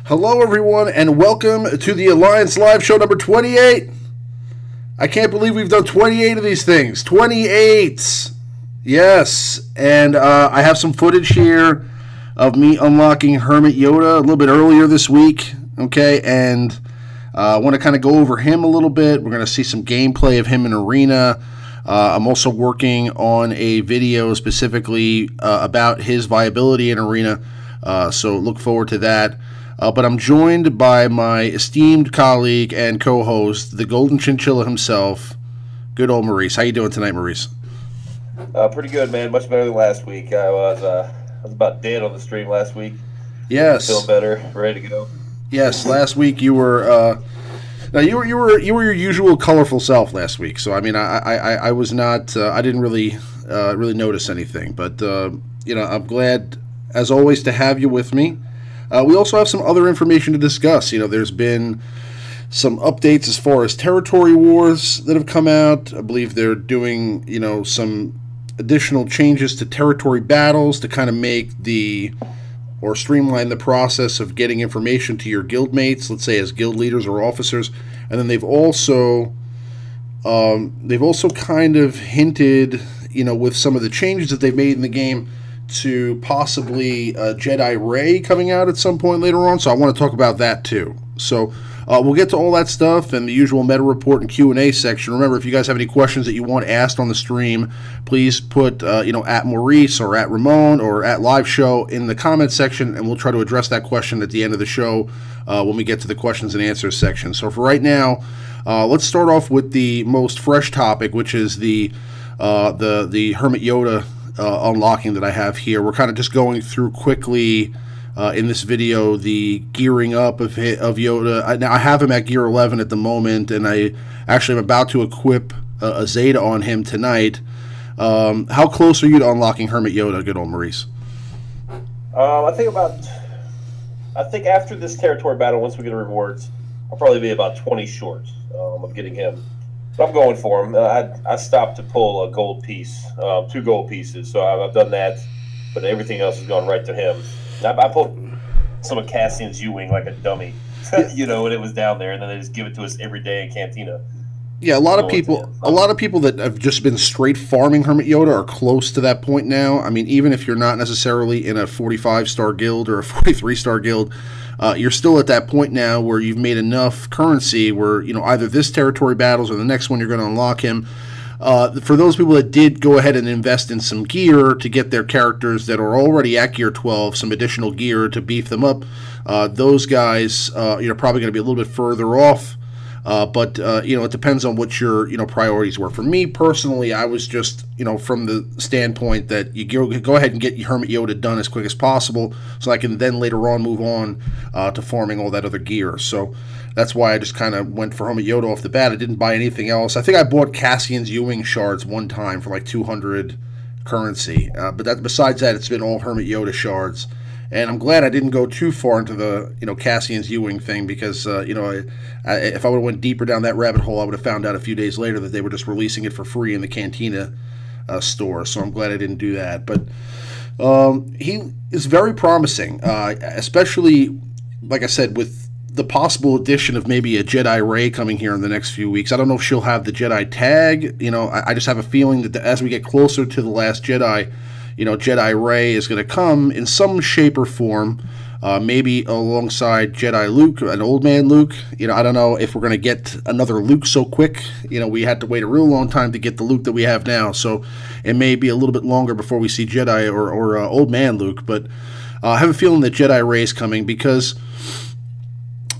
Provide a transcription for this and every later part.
Hello, everyone, and welcome to the Alliance Live Show number 28. I can't believe we've done 28 of these things. 28! Yes, and I have some footage here of me unlocking Hermit Yoda a little bit earlier this week, okay, and I want to kind of go over him a little bit. We're going to see some gameplay of him in Arena. I'm also working on a video specifically about his viability in Arena, so look forward to that. But I'm joined by my esteemed colleague and co-host, the Golden Chinchilla himself, good old Maurice. How you doing tonight, Maurice? Pretty good, man. Much better than last week. I was about dead on the stream last week. Yes. Feeling better, ready to go. Yes, last week you were you were your usual colorful self last week. So I mean, I was not. I didn't really notice anything. But I'm glad as always to have you with me. We also have some other information to discuss. There's been some updates as far as territory wars that have come out. I believe they're doing, some additional changes to territory battles to kind of make or streamline the process of getting information to your guild mates, let's say as guild leaders or officers. And then they've also kind of hinted, with some of the changes that they've made in the game, to possibly Jedi Ray coming out at some point later on, so I want to talk about that too. So we'll get to all that stuff and the usual meta report and Q&A section. Remember, if you guys have any questions that you want asked on the stream, please put at Maurice or at Ramon or at Live Show in the comment section, and we'll try to address that question at the end of the show when we get to the questions and answers section. So for right now, let's start off with the most fresh topic, which is the Hermit Yoda unlocking that I have here. We're kind of just going through quickly in this video the gearing up of Yoda. Now I have him at gear 11 at the moment, and I actually am about to equip a Zeta on him tonight. How close are you to unlocking Hermit Yoda, good old Maurice? I think after this territory battle, once we get the rewards, I'll probably be about 20 short of getting him. But I'm going for him. I stopped to pull a gold piece, 2 gold pieces, so I've done that, but everything else has gone right to him. I pulled some of Cassian's U-Wing like a dummy, and it was down there, and then they just give it to us every day in Cantina. Yeah, a lot of people that have just been straight farming Hermit Yoda are close to that point now. I mean, even if you're not necessarily in a 45-star guild or a 43-star guild, you're still at that point now where you've made enough currency where, either this territory battles or the next one you're going to unlock him. For those people that did go ahead and invest in some gear to get their characters that are already at gear 12, some additional gear to beef them up, those guys, you're probably going to be a little bit further off. But it depends on what your, priorities were. For me personally, I was just, from the standpoint that you go ahead and get your Hermit Yoda done as quick as possible so I can then later on move on to farming all that other gear. So that's why I just kind of went for Hermit Yoda off the bat. I didn't buy anything else. I think I bought Cassian's U-Wing shards one time for like 200 currency. But besides that, it's been all Hermit Yoda shards. And I'm glad I didn't go too far into the, Cassian's U-Wing thing because, if I would have went deeper down that rabbit hole, I would have found out a few days later that they were just releasing it for free in the Cantina store. So I'm glad I didn't do that. But he is very promising, especially, like I said, with the possible addition of maybe a Jedi Ray coming here in the next few weeks. I don't know if she'll have the Jedi tag. I just have a feeling that as we get closer to The Last Jedi, Jedi Ray is going to come in some shape or form, maybe alongside Jedi Luke, an old man Luke. I don't know if we're going to get another Luke so quick. We had to wait a real long time to get the Luke that we have now, so it may be a little bit longer before we see Jedi or old man Luke. But I have a feeling that Jedi Ray is coming because,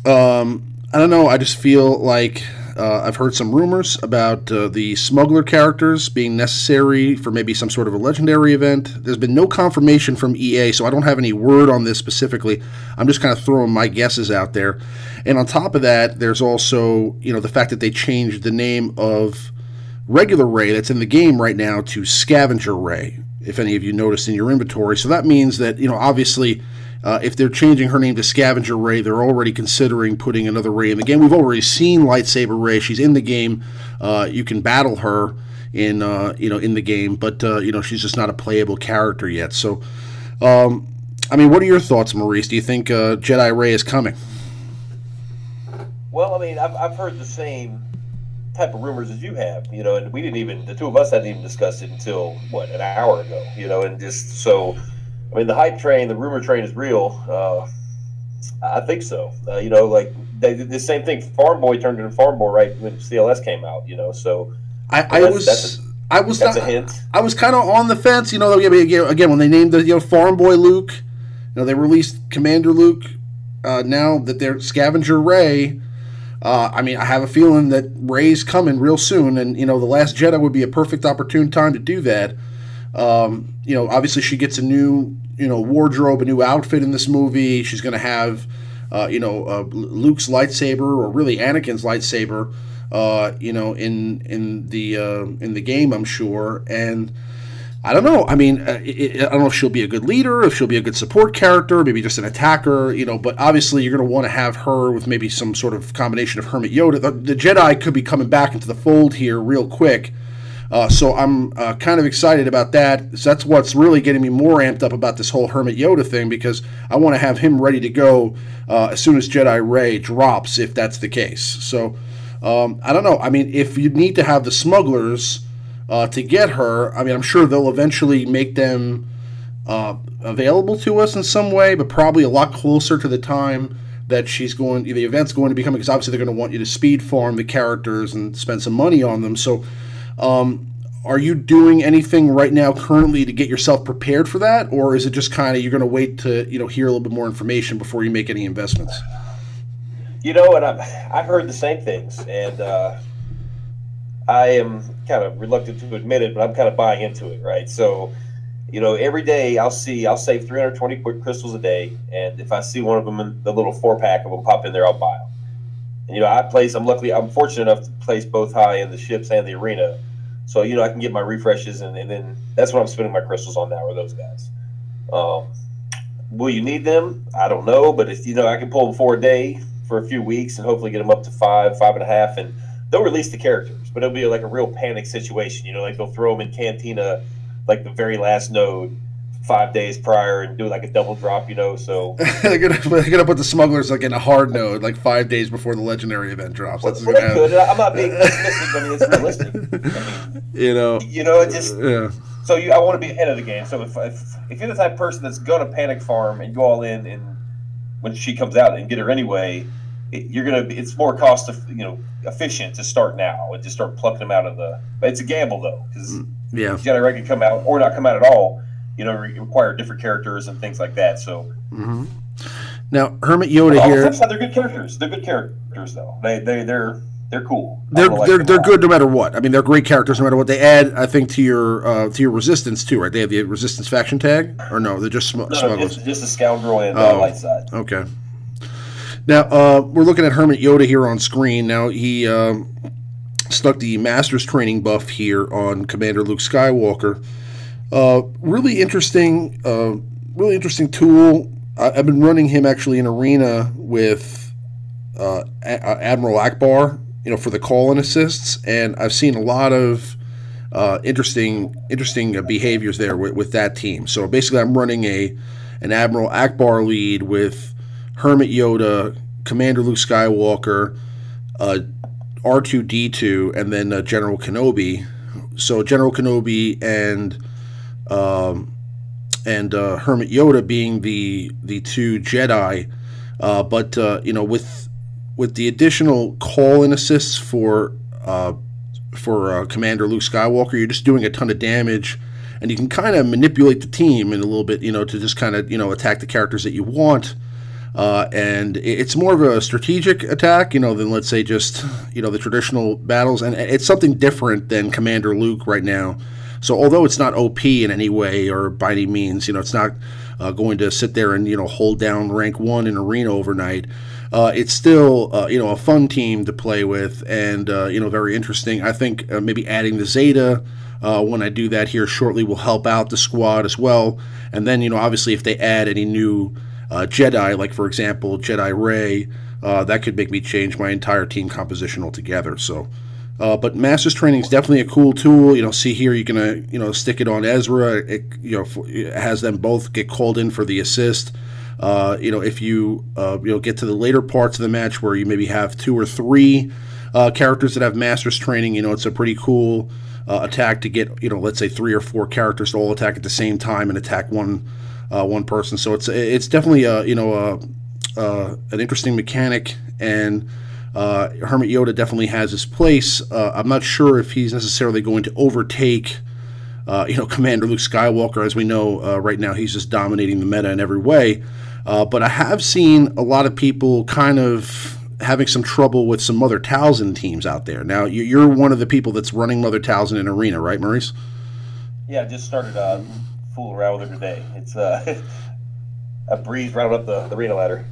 I don't know, I just feel like I've heard some rumors about the smuggler characters being necessary for maybe some sort of a legendary event. There's been no confirmation from EA, so I don't have any word on this specifically. I'm just kind of throwing my guesses out there. And on top of that, there's also, the fact that they changed the name of regular Ray that's in the game right now to Scavenger Ray, if any of you noticed in your inventory. So that means that, obviously, if they're changing her name to Scavenger Ray, they're already considering putting another Ray in the game. We've already seen Lightsaber Ray. She's in the game. You can battle her in in the game, but she's just not a playable character yet. So I mean, what are your thoughts, Maurice? Do you think Jedi Ray is coming? Well, I mean, I've heard the same type of rumors as you have, and we didn't even, the two of us hadn't even discussed it until, what, an hour ago, and just so, I mean, the hype train, the rumor train is real. I think so. Like they did the same thing. Farm Boy turned into Farm Boy right when CLS came out, so I was that's a hint. I was kind of on the fence, again, when they named the Farm Boy Luke, they released Commander Luke, now that they're Scavenger Ray. I mean, I have a feeling that Ray's coming real soon, and The Last Jedi would be a perfect opportune time to do that. Obviously she gets a new wardrobe, a new outfit in this movie. She's going to have Luke's lightsaber, or really Anakin's lightsaber, in the game, I'm sure. And I don't know. I mean, I don't know if she'll be a good leader, if she'll be a good support character, maybe just an attacker, but obviously you're going to want to have her with maybe some sort of combination of Hermit Yoda. The Jedi could be coming back into the fold here real quick. So I'm kind of excited about that. So that's what's really getting me more amped up about this whole Hermit Yoda thing, because I want to have him ready to go as soon as Jedi Ray drops, if that's the case. So I don't know. I mean, if you need to have the smugglers to get her, I mean, I'm sure they'll eventually make them available to us in some way, but probably a lot closer to the time that the event's going to be coming, because obviously they're going to want you to speed farm the characters and spend some money on them. So are you doing anything right now currently to get yourself prepared for that, or is it just kind of you're going to wait to hear a little bit more information before you make any investments? And I've heard the same things, and I am kind of reluctant to admit it, but I'm kind of buying into it, right? So, every day I'll save 320 crystals a day, and if I see one of them in the little 4-pack of them pop in there, I'll buy them. And I'm fortunate enough to place both high in the ships and the arena, so I can get my refreshes, and then that's what I'm spending my crystals on now, are those guys. Will you need them? I don't know, but if I can pull them 4 a day for a few weeks and hopefully get them up to 5.5, and they'll release the characters, but it'll be like a real panic situation. Like they'll throw them in Cantina, like the very last node, 5 days prior, and do like a double drop. So they're gonna put the smugglers like in a hard node, like 5 days before the legendary event drops. That's well, they could. I'm not being pessimistic. I mean, it's realistic. It just yeah. So I want to be ahead of the game. So if you're the type of person that's gonna panic farm and go all in, and when she comes out and get her anyway, it's more cost efficient to start now and just start plucking them out of the. It's a gamble though, because Jedi Ray can come out or not come out at all. Require different characters and things like that. So now Hermit Yoda here. They're good characters. They're good characters though. They're cool. They're good no matter what. I mean, they're great characters no matter what. They add, I think, to your resistance too, right? They have the resistance faction tag, or no? They're just smugglers. No, just a scoundrel and light side. Okay. Now, we're looking at Hermit Yoda here on screen. Now, he stuck the Master's Training buff here on Commander Luke Skywalker. Really interesting tool. I've been running him actually in Arena with Admiral Akbar, for the call-in assists, and I've seen a lot of interesting behaviors there with that team. So basically, I'm running an Admiral Akbar lead with Hermit Yoda, Commander Luke Skywalker, R2-D2, and then General Kenobi. So General Kenobi and Hermit Yoda being the two Jedi, but with the additional call-in assists for Commander Luke Skywalker, you're just doing a ton of damage, and you can kind of manipulate the team in a little bit, to just kind of attack the characters that you want. And it's more of a strategic attack, than let's say just, the traditional battles. And it's something different than Commander Luke right now. So although it's not OP in any way or by any means, it's not going to sit there and, hold down rank 1 in Arena overnight. It's still, a fun team to play with and, very interesting. I think maybe adding the Zeta when I do that here shortly will help out the squad as well. And then, obviously if they add any new Jedi, like for example Jedi Ray, that could make me change my entire team composition altogether. So But Master's Training is definitely a cool tool. See here, you can stick it on Ezra. It has them both get called in for the assist. If you get to the later parts of the match where you maybe have 2 or 3 characters that have Master's Training, it's a pretty cool attack to get let's say 3 or 4 characters to all attack at the same time and attack one person. So it's definitely an interesting mechanic, and Hermit Yoda definitely has his place. I'm not sure if he's necessarily going to overtake Commander Luke Skywalker. As we know, right now he's just dominating the meta in every way. But I have seen a lot of people kind of having some trouble with some Mother Talzin teams out there. Now, you're one of the people that's running Mother Talzin in Arena, right, Maurice? Yeah, I just started fooling around with her today. It's a breeze right up the arena ladder.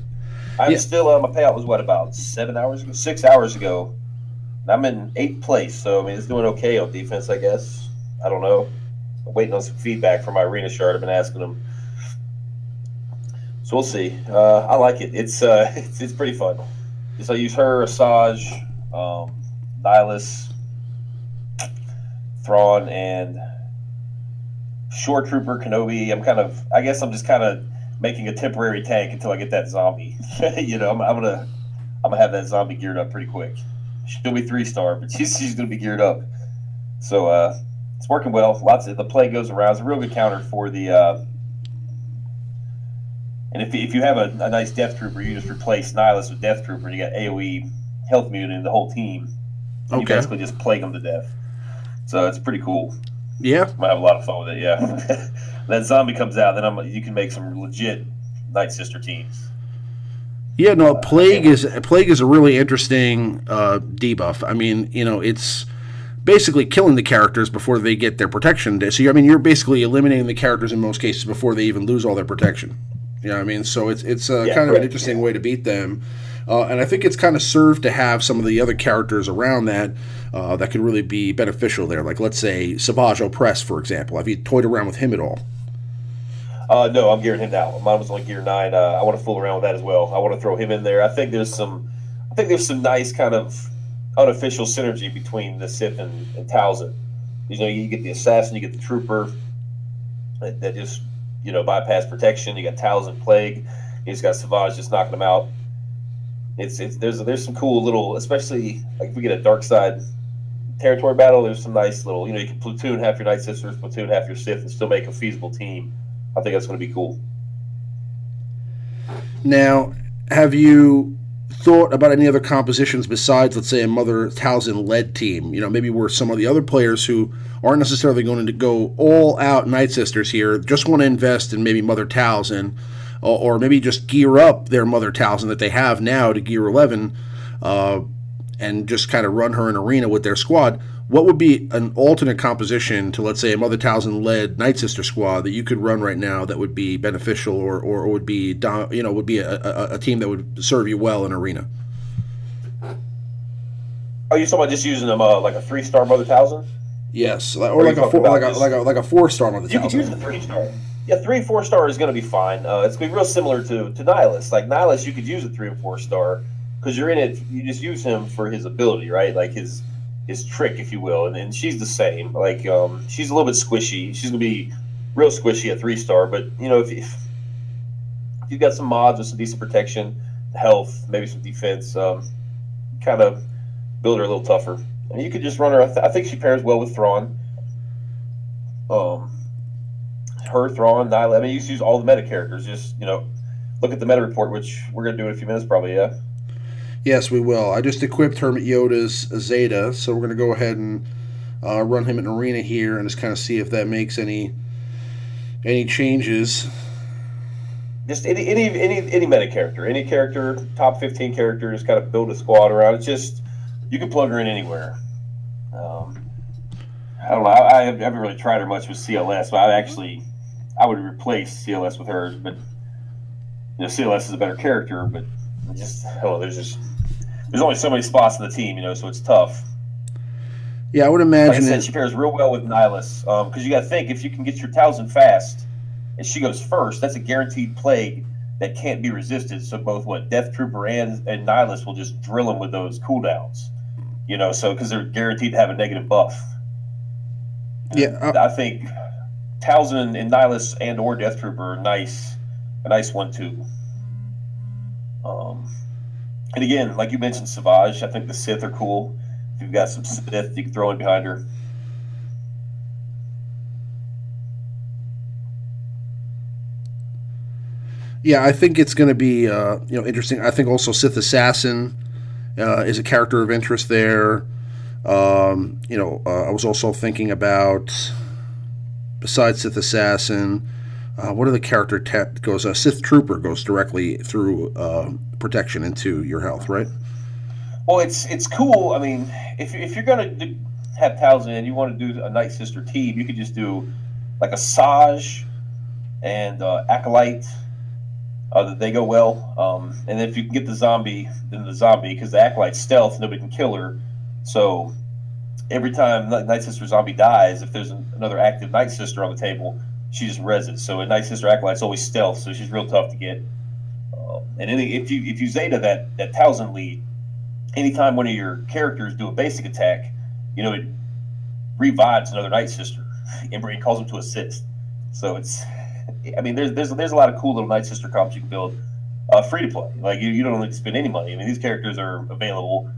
I'm still, my payout was about 7 hours ago, 6 hours ago. And I'm in 8th place, so I mean, it's doing okay on defense, I guess. I don't know. I'm waiting on some feedback from my arena shard. I've been asking them. So we'll see. I like it. It's pretty fun. So I use her, Asajj, Nihilus, Thrawn, and Shore Trooper Kenobi. I guess I'm just kind of making a temporary tank until I get that zombie. I'm gonna have that zombie geared up pretty quick. She'll be 3-star, but she's gonna be geared up. So it's working well. The play goes around. It's a real good counter for the. And if you have a nice Death Trooper, you just replace Nihilus with Death Trooper, and you got AOE health mutant in the whole team. And you basically just plague them to death. So it's pretty cool. Yeah, might have a lot of fun with it. Yeah. That zombie comes out, then you can make some legit Nightsister teams. Yeah, no, plague is a really interesting debuff. I mean, it's basically killing the characters before they get their protection. So you're basically eliminating the characters in most cases before they even lose all their protection. You know what I mean? So it's kind of an interesting way to beat them. And I think it's kind of served to have some of the other characters around that that could really be beneficial there. Like, let's say, Savage Opress, for example. Have you toyed around with him at all? No, I'm gearing him now. Mine was only gear 9. I want to fool around with that as well. I want to throw him in there. I think there's some nice kind of unofficial synergy between the Sith and Talzin. You get the assassin, you get the trooper that just bypass protection. You got Talzin Plague. You just got Savage just knocking them out. There's some cool little, especially like if we get a dark side territory battle. There's some nice little, you can platoon half your Nightsisters, platoon half your Sith, and still make a feasible team. I think that's going to be cool. Now, have you thought about any other compositions besides, let's say, a Mother Talzin-led team? Maybe where some of the other players who aren't necessarily going to go all out Nightsisters here just want to invest in maybe Mother Talzin, or maybe just gear up their Mother Talzin that they have now to gear 11 and just kind of run her in arena with their squad. What would be an alternate composition to, let's say, a Mother Talzin-led Nightsister squad that you could run right now that would be beneficial or would be a team that would serve you well in arena? Are you talking about just using them like a 3-star Mother Talzin? Yes, or like a 4-star Mother Talzin. You could use a 3-star. Yeah, 3-4-star is going to be fine. It's going to be real similar to Nihilus. Like Nihilus, you could use a 3 and 4-star because you're in it. You just use him for his ability, right? Like his trick, if you will, and she's the same. Like she's a little bit squishy. She's gonna be real squishy at 3-star, but if you've got some mods with some decent protection, health, maybe some defense, kind of build her a little tougher. And you could just run her. I think she pairs well with Thrawn. Her, Thrawn, Nihilus. I mean, you can use all the meta characters. Just look at the meta report, which we're gonna do in a few minutes, probably. Yeah. Yes, we will. I just equipped Hermit Yoda's Zeta, so we're going to go ahead and run him in arena here and just kind of see if that makes any changes. Just any meta character, any character, top 15 characters, kind of build a squad around. It's just you can plug her in anywhere. I don't know. I haven't really tried her much with CLS, but I would replace CLS with hers. But CLS is a better character, but I don't know. There's only so many spots in the team, so it's tough. Yeah, I would imagine. Like I said, she pairs real well with Nihilus because you got to think if you can get your Talzin fast and she goes first, that's a guaranteed plague that can't be resisted. So both Death Trooper and Nihilus will just drill them with those cooldowns. So because they're guaranteed to have a negative buff. Yeah, I think Talzin and Nihilus and or Death Trooper are a nice 1-2. And again, like you mentioned, Savage. I think the Sith are cool. If you've got some Sith, you can throw in behind her. Yeah, I think it's going to be interesting. I think also Sith Assassin is a character of interest there. I was also thinking about, besides Sith Assassin, what are the character goes? Sith Trooper goes directly through protection into your health, right? Well, it's cool. I mean, if you're gonna have Talzin and you want to do a Night Sister team, you could just do like a Saj and Acolyte. They go well. And if you can get the zombie, then the zombie, because the Acolyte's stealth, nobody can kill her. So every time Night Sister zombie dies, if there's another active Night Sister on the table, she just reses. So a Night Sister Acolyte's always stealth, so she's real tough to get. And if you Zeta that Talzin lead, anytime one of your characters do a basic attack, it revives another Night Sister and calls them to assist. So there's a lot of cool little Night Sister comps you can build free to play. Like you don't need to spend any money. I mean, these characters are available.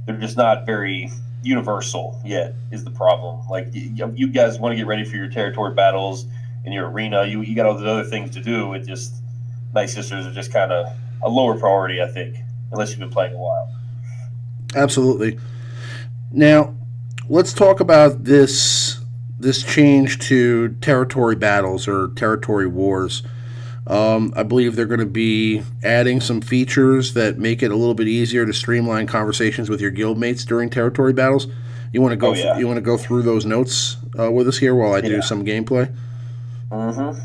They're just not very universal yet, is the problem. Like you guys want to get ready for your territory battles in your arena. You got all those other things to do. It just Night Sisters are just kind of a lower priority, I think, unless you've been playing a while. Absolutely. Now, let's talk about this change to territory battles or territory wars. I believe they're going to be adding some features that make it a little bit easier to streamline conversations with your guildmates during territory battles. You want to go? You want to go through those notes with us here while I do some gameplay? Mm-hmm.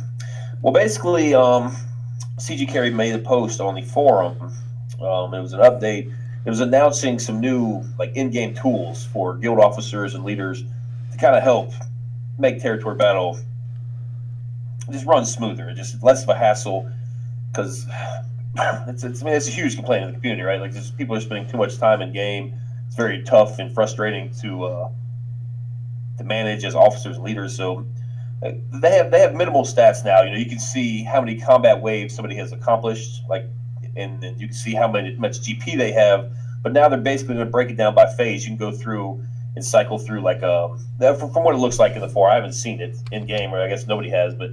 Well, basically, CG Carry made a post on the forum. It was an update. It was announcing some new in-game tools for guild officers and leaders to kind of help make territory battle just run smoother, just less of a hassle. Because it's a huge complaint in the community, right? Like, just people are spending too much time in game. It's very tough and frustrating to manage as officers and leaders. So they have minimal stats now. You can see how many combat waves somebody has accomplished, and you can see how much GP they have. But now they're basically going to break it down by phase. You can go through and cycle through from what it looks like in the 4. I haven't seen it in game, or I guess nobody has, but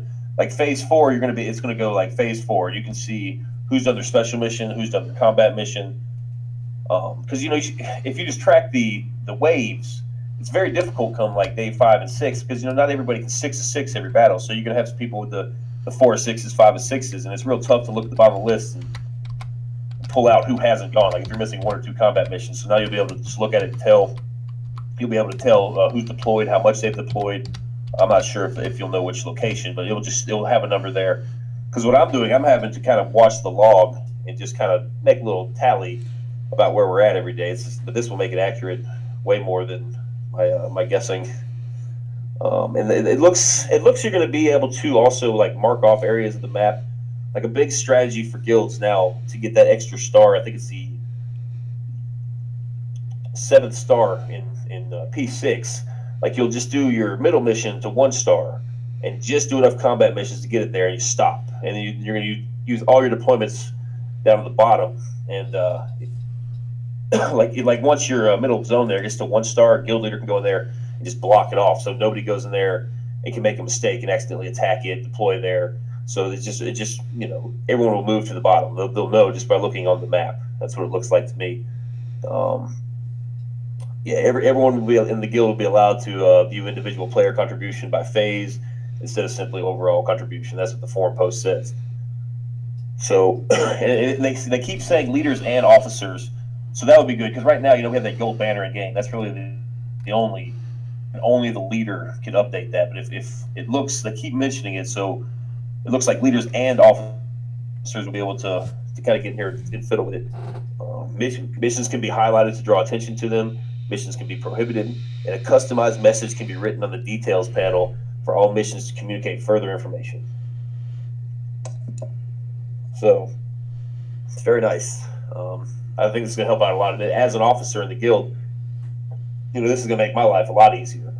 phase 4, it's going to go like phase 4. You can see who's done their special mission, who's done their combat mission. Because if you just track the waves, it's very difficult come day 5 and 6, because not everybody can 6-6 every battle. So you're going to have some people with the 4-6s, 5-6s, and it's real tough to look at the bottom of the list and pull out who hasn't gone. If you're missing 1 or 2 combat missions, so now you'll be able to just look at it and tell. You'll be able to tell who's deployed, how much they've deployed. I'm not sure if you'll know which location, but it'll have a number there. Because what I'm doing, I'm having to kind of watch the log and just kind of make a little tally about where we're at every day. But this will make it accurate way more than my guessing. And it looks you're going to be able to also mark off areas of the map. A big strategy for guilds now to get that extra star. I think it's the 7th star in P6. You'll just do your middle mission to 1 star and just do enough combat missions to get it there, and you stop. And then you're going to use all your deployments down at the bottom. And once your middle zone there gets to 1 star, a guild leader can go in there and just block it off, so nobody goes in there and can make a mistake and accidentally attack it, deploy there. So it just everyone will move to the bottom. They'll know just by looking on the map. That's what it looks like to me. Everyone will be in the guild will be allowed to view individual player contribution by phase instead of simply overall contribution. That's what the forum post says. So and they keep saying leaders and officers, so that would be good, because right now we have that gold banner in game. That's really the only the leader can update that. But if it looks, they keep mentioning it, so it looks like leaders and officers will be able to kind of get in here and fiddle with it. Missions can be highlighted to draw attention to them. Missions can be prohibited, and a customized message can be written on the details panel for all missions to communicate further information. So it's very nice. I think this is going to help out a lot. And as an officer in the guild, this is going to make my life a lot easier.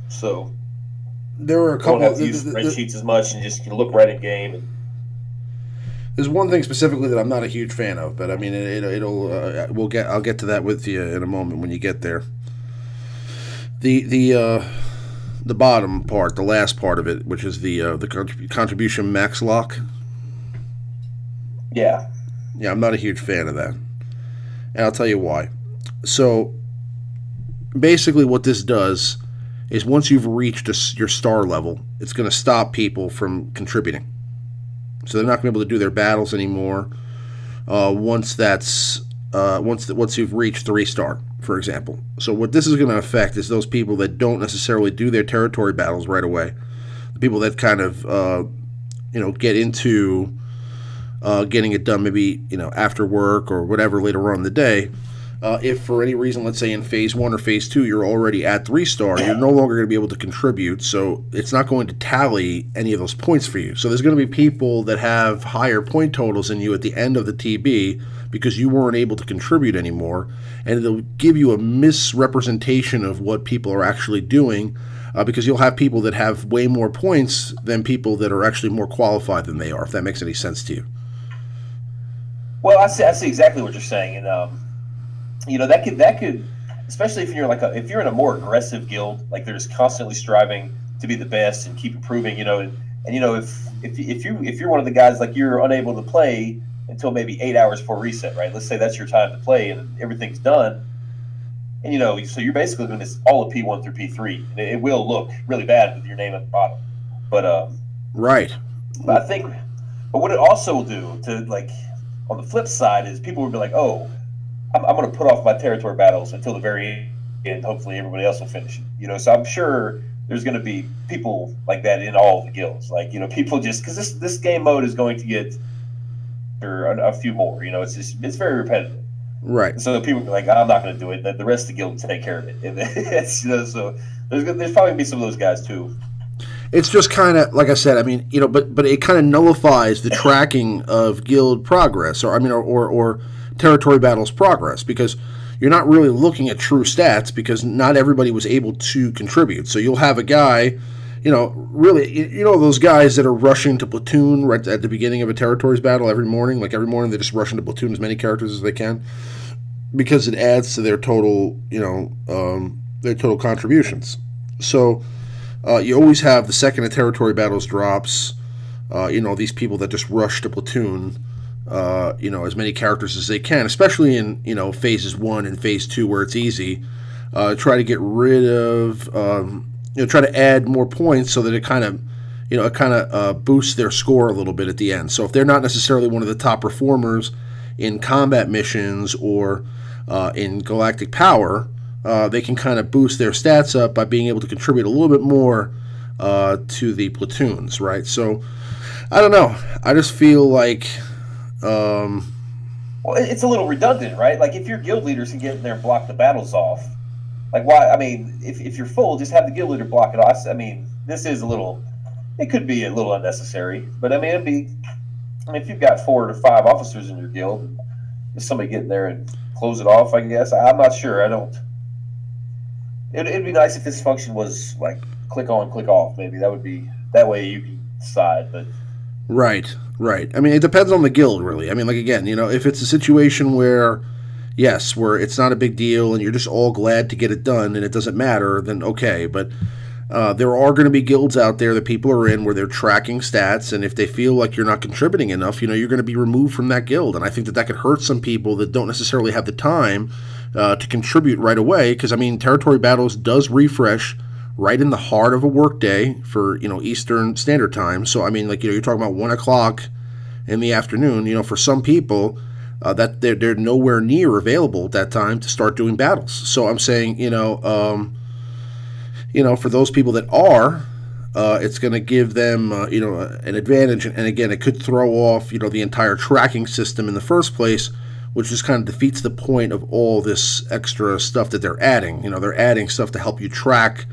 So there are a couple. Don't have to use spreadsheets as much, and just look right in game. And there's one thing specifically that I'm not a huge fan of, but I mean, I'll get to that with you in a moment when you get there. The bottom part, the last part of it, which is the contribution max lock. Yeah, I'm not a huge fan of that, and I'll tell you why. So basically, what this does is once you've reached your star level, it's going to stop people from contributing. So they're not going to be able to do their battles anymore. Once you've reached 3-star, for example. So what this is going to affect is those people that don't necessarily do their territory battles right away. The people that kind of get into getting it done maybe after work or whatever later on in the day. If for any reason, let's say in phase 1 or phase 2, you're already at 3-star, you're no longer going to be able to contribute, so it's not going to tally any of those points for you. So there's going to be people that have higher point totals than you at the end of the TB because you weren't able to contribute anymore, and it'll give you a misrepresentation of what people are actually doing because you'll have people that have way more points than people that are actually more qualified than they are, if that makes any sense to you. Well, I see exactly what you're saying, and that could, especially if you're in a more aggressive guild, like they're just constantly striving to be the best and keep improving, if you're one of the guys, like, you're unable to play until maybe 8 hours before reset, right? Let's say that's your time to play and everything's done, and so you're basically doing this all of P1 through P3, and it will look really bad with your name at the bottom. But right. But I think, but what it also will do to, like, on the flip side is people will be like, oh, I'm going to put off my territory battles until the very end. Hopefully everybody else will finish it. So I'm sure there's going to be people like that in all of the guilds. Like, people just, because this game mode is going to get a few more. It's very repetitive. Right. And so people are like, I'm not going to do it. The rest of the guild will take care of it. And so there's probably going to be some of those guys too. It's just kind of, like I said, I mean, but it kind of nullifies the tracking of guild progress, or territory battles progress, because you're not really looking at true stats because not everybody was able to contribute. So you'll have a guy, really, those guys that are rushing to platoon right at the beginning of a territories battle every morning. Like every morning they're just rushing to platoon as many characters as they can because it adds to their total, their total contributions. So you always have the second a territory battles drops, these people that just rush to platoon as many characters as they can, especially in phases 1 and phase 2 where it's easy. Try to get rid of, try to add more points so that it kind of, boosts their score a little bit at the end. So if they're not necessarily one of the top performers in combat missions or in galactic power, they can kind of boost their stats up by being able to contribute a little bit more to the platoons, right? So I don't know. I just feel like. Well, it's a little redundant, right? Like, if your guild leaders can get in there and block the battles off, like, why? I mean, if you're full, just have the guild leader block it off. I mean, this is it could be a little unnecessary, but I mean, if you've got 4 to 5 officers in your guild, just somebody get in there and close it off, I guess. I'm not sure. It'd be nice if this function was like click on, click off. Maybe that way you can decide, but. Right. I mean, it depends on the guild, really. I mean, like, again, if it's a situation where it's not a big deal and you're just all glad to get it done and it doesn't matter, then okay. But there are going to be guilds out there that people are in where they're tracking stats, and if they feel like you're not contributing enough, you're going to be removed from that guild. And I think that could hurt some people that don't necessarily have the time to contribute right away, because, I mean, Territory Battles does refresh right in the heart of a workday for, Eastern Standard Time. So, I mean, like, you're talking about 1 o'clock in the afternoon. For some people, that they're nowhere near available at that time to start doing battles. So I'm saying, for those people that are, it's going to give them, an advantage. And again, it could throw off, the entire tracking system in the first place, which just kind of defeats the point of all this extra stuff that they're adding. They're adding stuff to help you track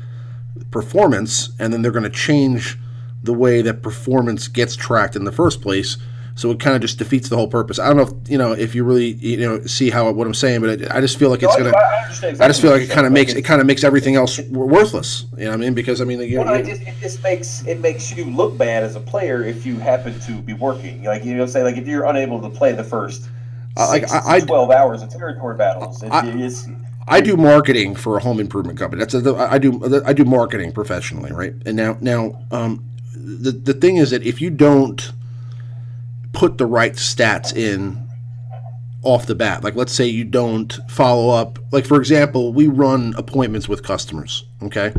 performance, and then they're going to change the way that performance gets tracked in the first place So it kind of just defeats the whole purpose. I don't know if, if you really see what I'm saying, but I just feel like it's gonna. I understand exactly I just feel like it kind of makes everything else worthless. You know what I mean? Because I mean, it just makes you look bad as a player if you happen to be working. Like what I'm saying, like if you're unable to play the first 12 hours of territory battles, I do marketing for a home improvement company. I do marketing professionally, right? And now the thing is that if you don't put the right stats in off the bat, like let's say you don't follow up, like for example, we run appointments with customers, okay?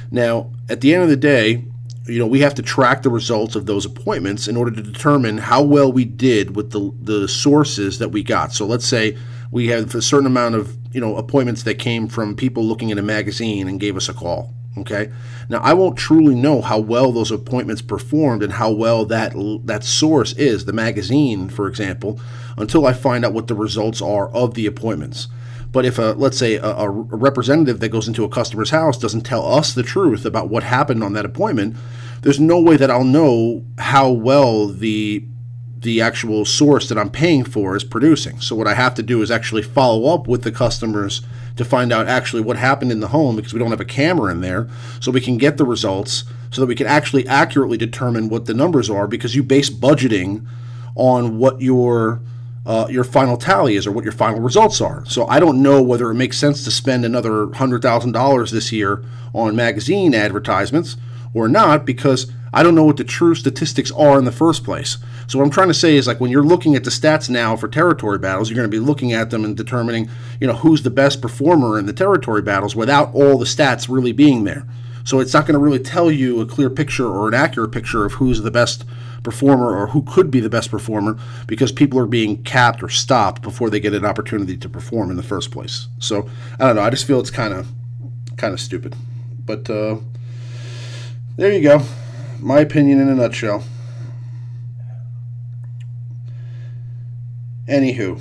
Now, at the end of the day, we have to track the results of those appointments in order to determine how well we did with the sources that we got. So let's say we have a certain amount of appointments that came from people looking at a magazine and gave us a call. Okay. Now I won't truly know how well those appointments performed and how well that source is, the magazine, for example, until I find out what the results are of the appointments. But if let's say a representative that goes into a customer's house doesn't tell us the truth about what happened on that appointment, there's no way that I'll know how well the actual source that I'm paying for is producing. So what I have to do is actually follow up with the customers to find out actually what happened in the home, because we don't have a camera in there, so we can get the results so that we can actually accurately determine what the numbers are, because you base budgeting on what your final tally is or what your final results are. So I don't know whether it makes sense to spend another $100,000 this year on magazine advertisements or not, because I don't know what the true statistics are in the first place. So what I'm trying to say is, like, when you're looking at the stats now for territory battles, you're going to be looking at them and determining, who's the best performer in the territory battles without all the stats really being there. So it's not going to really tell you a clear picture or an accurate picture of who's the best performer or who could be the best performer, because people are being capped or stopped before they get an opportunity to perform in the first place. So I don't know. I just feel it's kind of stupid. But there you go. My opinion in a nutshell. Anywho,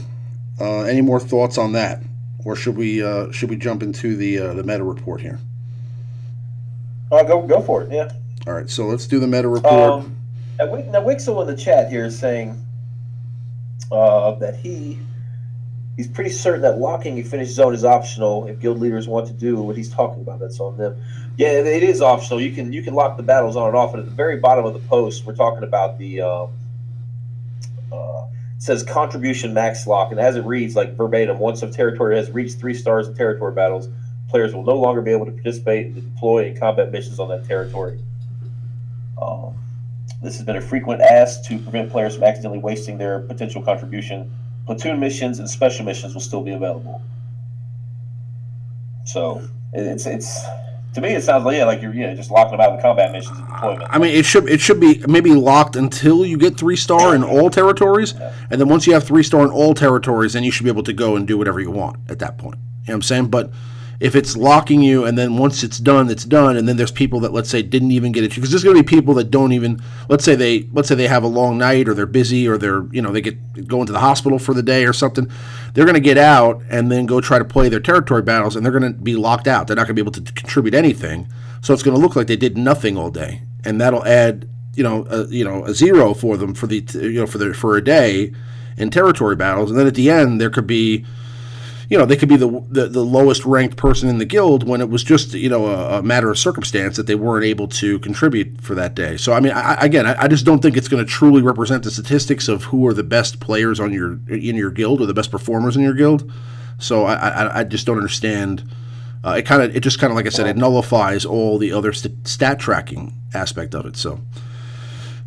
any more thoughts on that, or should we jump into the meta report here? Go for it. Yeah. All right. So let's do the meta report. Now Wixel in the chat here is saying that he's pretty certain that locking a finished zone is optional if guild leaders want to do what he's talking about. That's on them. Yeah, it is optional. You can lock the battles on and off, and at the very bottom of the post, we're talking about the it says contribution max lock, and as it reads, like verbatim, once a territory has reached 3 stars in territory battles, players will no longer be able to participate and deploy in combat missions on that territory. This has been a frequent ask to prevent players from accidentally wasting their potential contribution. Platoon missions and special missions will still be available. So it's to me, it sounds like you're just locking them out of the combat missions and deployment. I mean, it should be maybe locked until you get 3-star in all territories, and then once you have 3-star in all territories, then you should be able to go and do whatever you want at that point. You know what I'm saying? But if it's locking you, and then once it's done, and then there's people that, let's say, didn't even get it, because there's going to be people that don't even, let's say they have a long night, or they're busy, or they're they go into the hospital for the day or something. They're going to get out and then go try to play their territory battles, and they're going to be locked out. They're not going to be able to contribute anything, so it's going to look like they did nothing all day, and that'll add a 0 for them for a day in territory battles, and then at the end there could be. They could be the lowest ranked person in the guild when it was just a matter of circumstance that they weren't able to contribute for that day. So I mean, I just don't think it's going to truly represent the statistics of who are the best players in your guild or the best performers in your guild. So I just don't understand. It just kind of like I said, it nullifies all the other stat tracking aspect of it. So.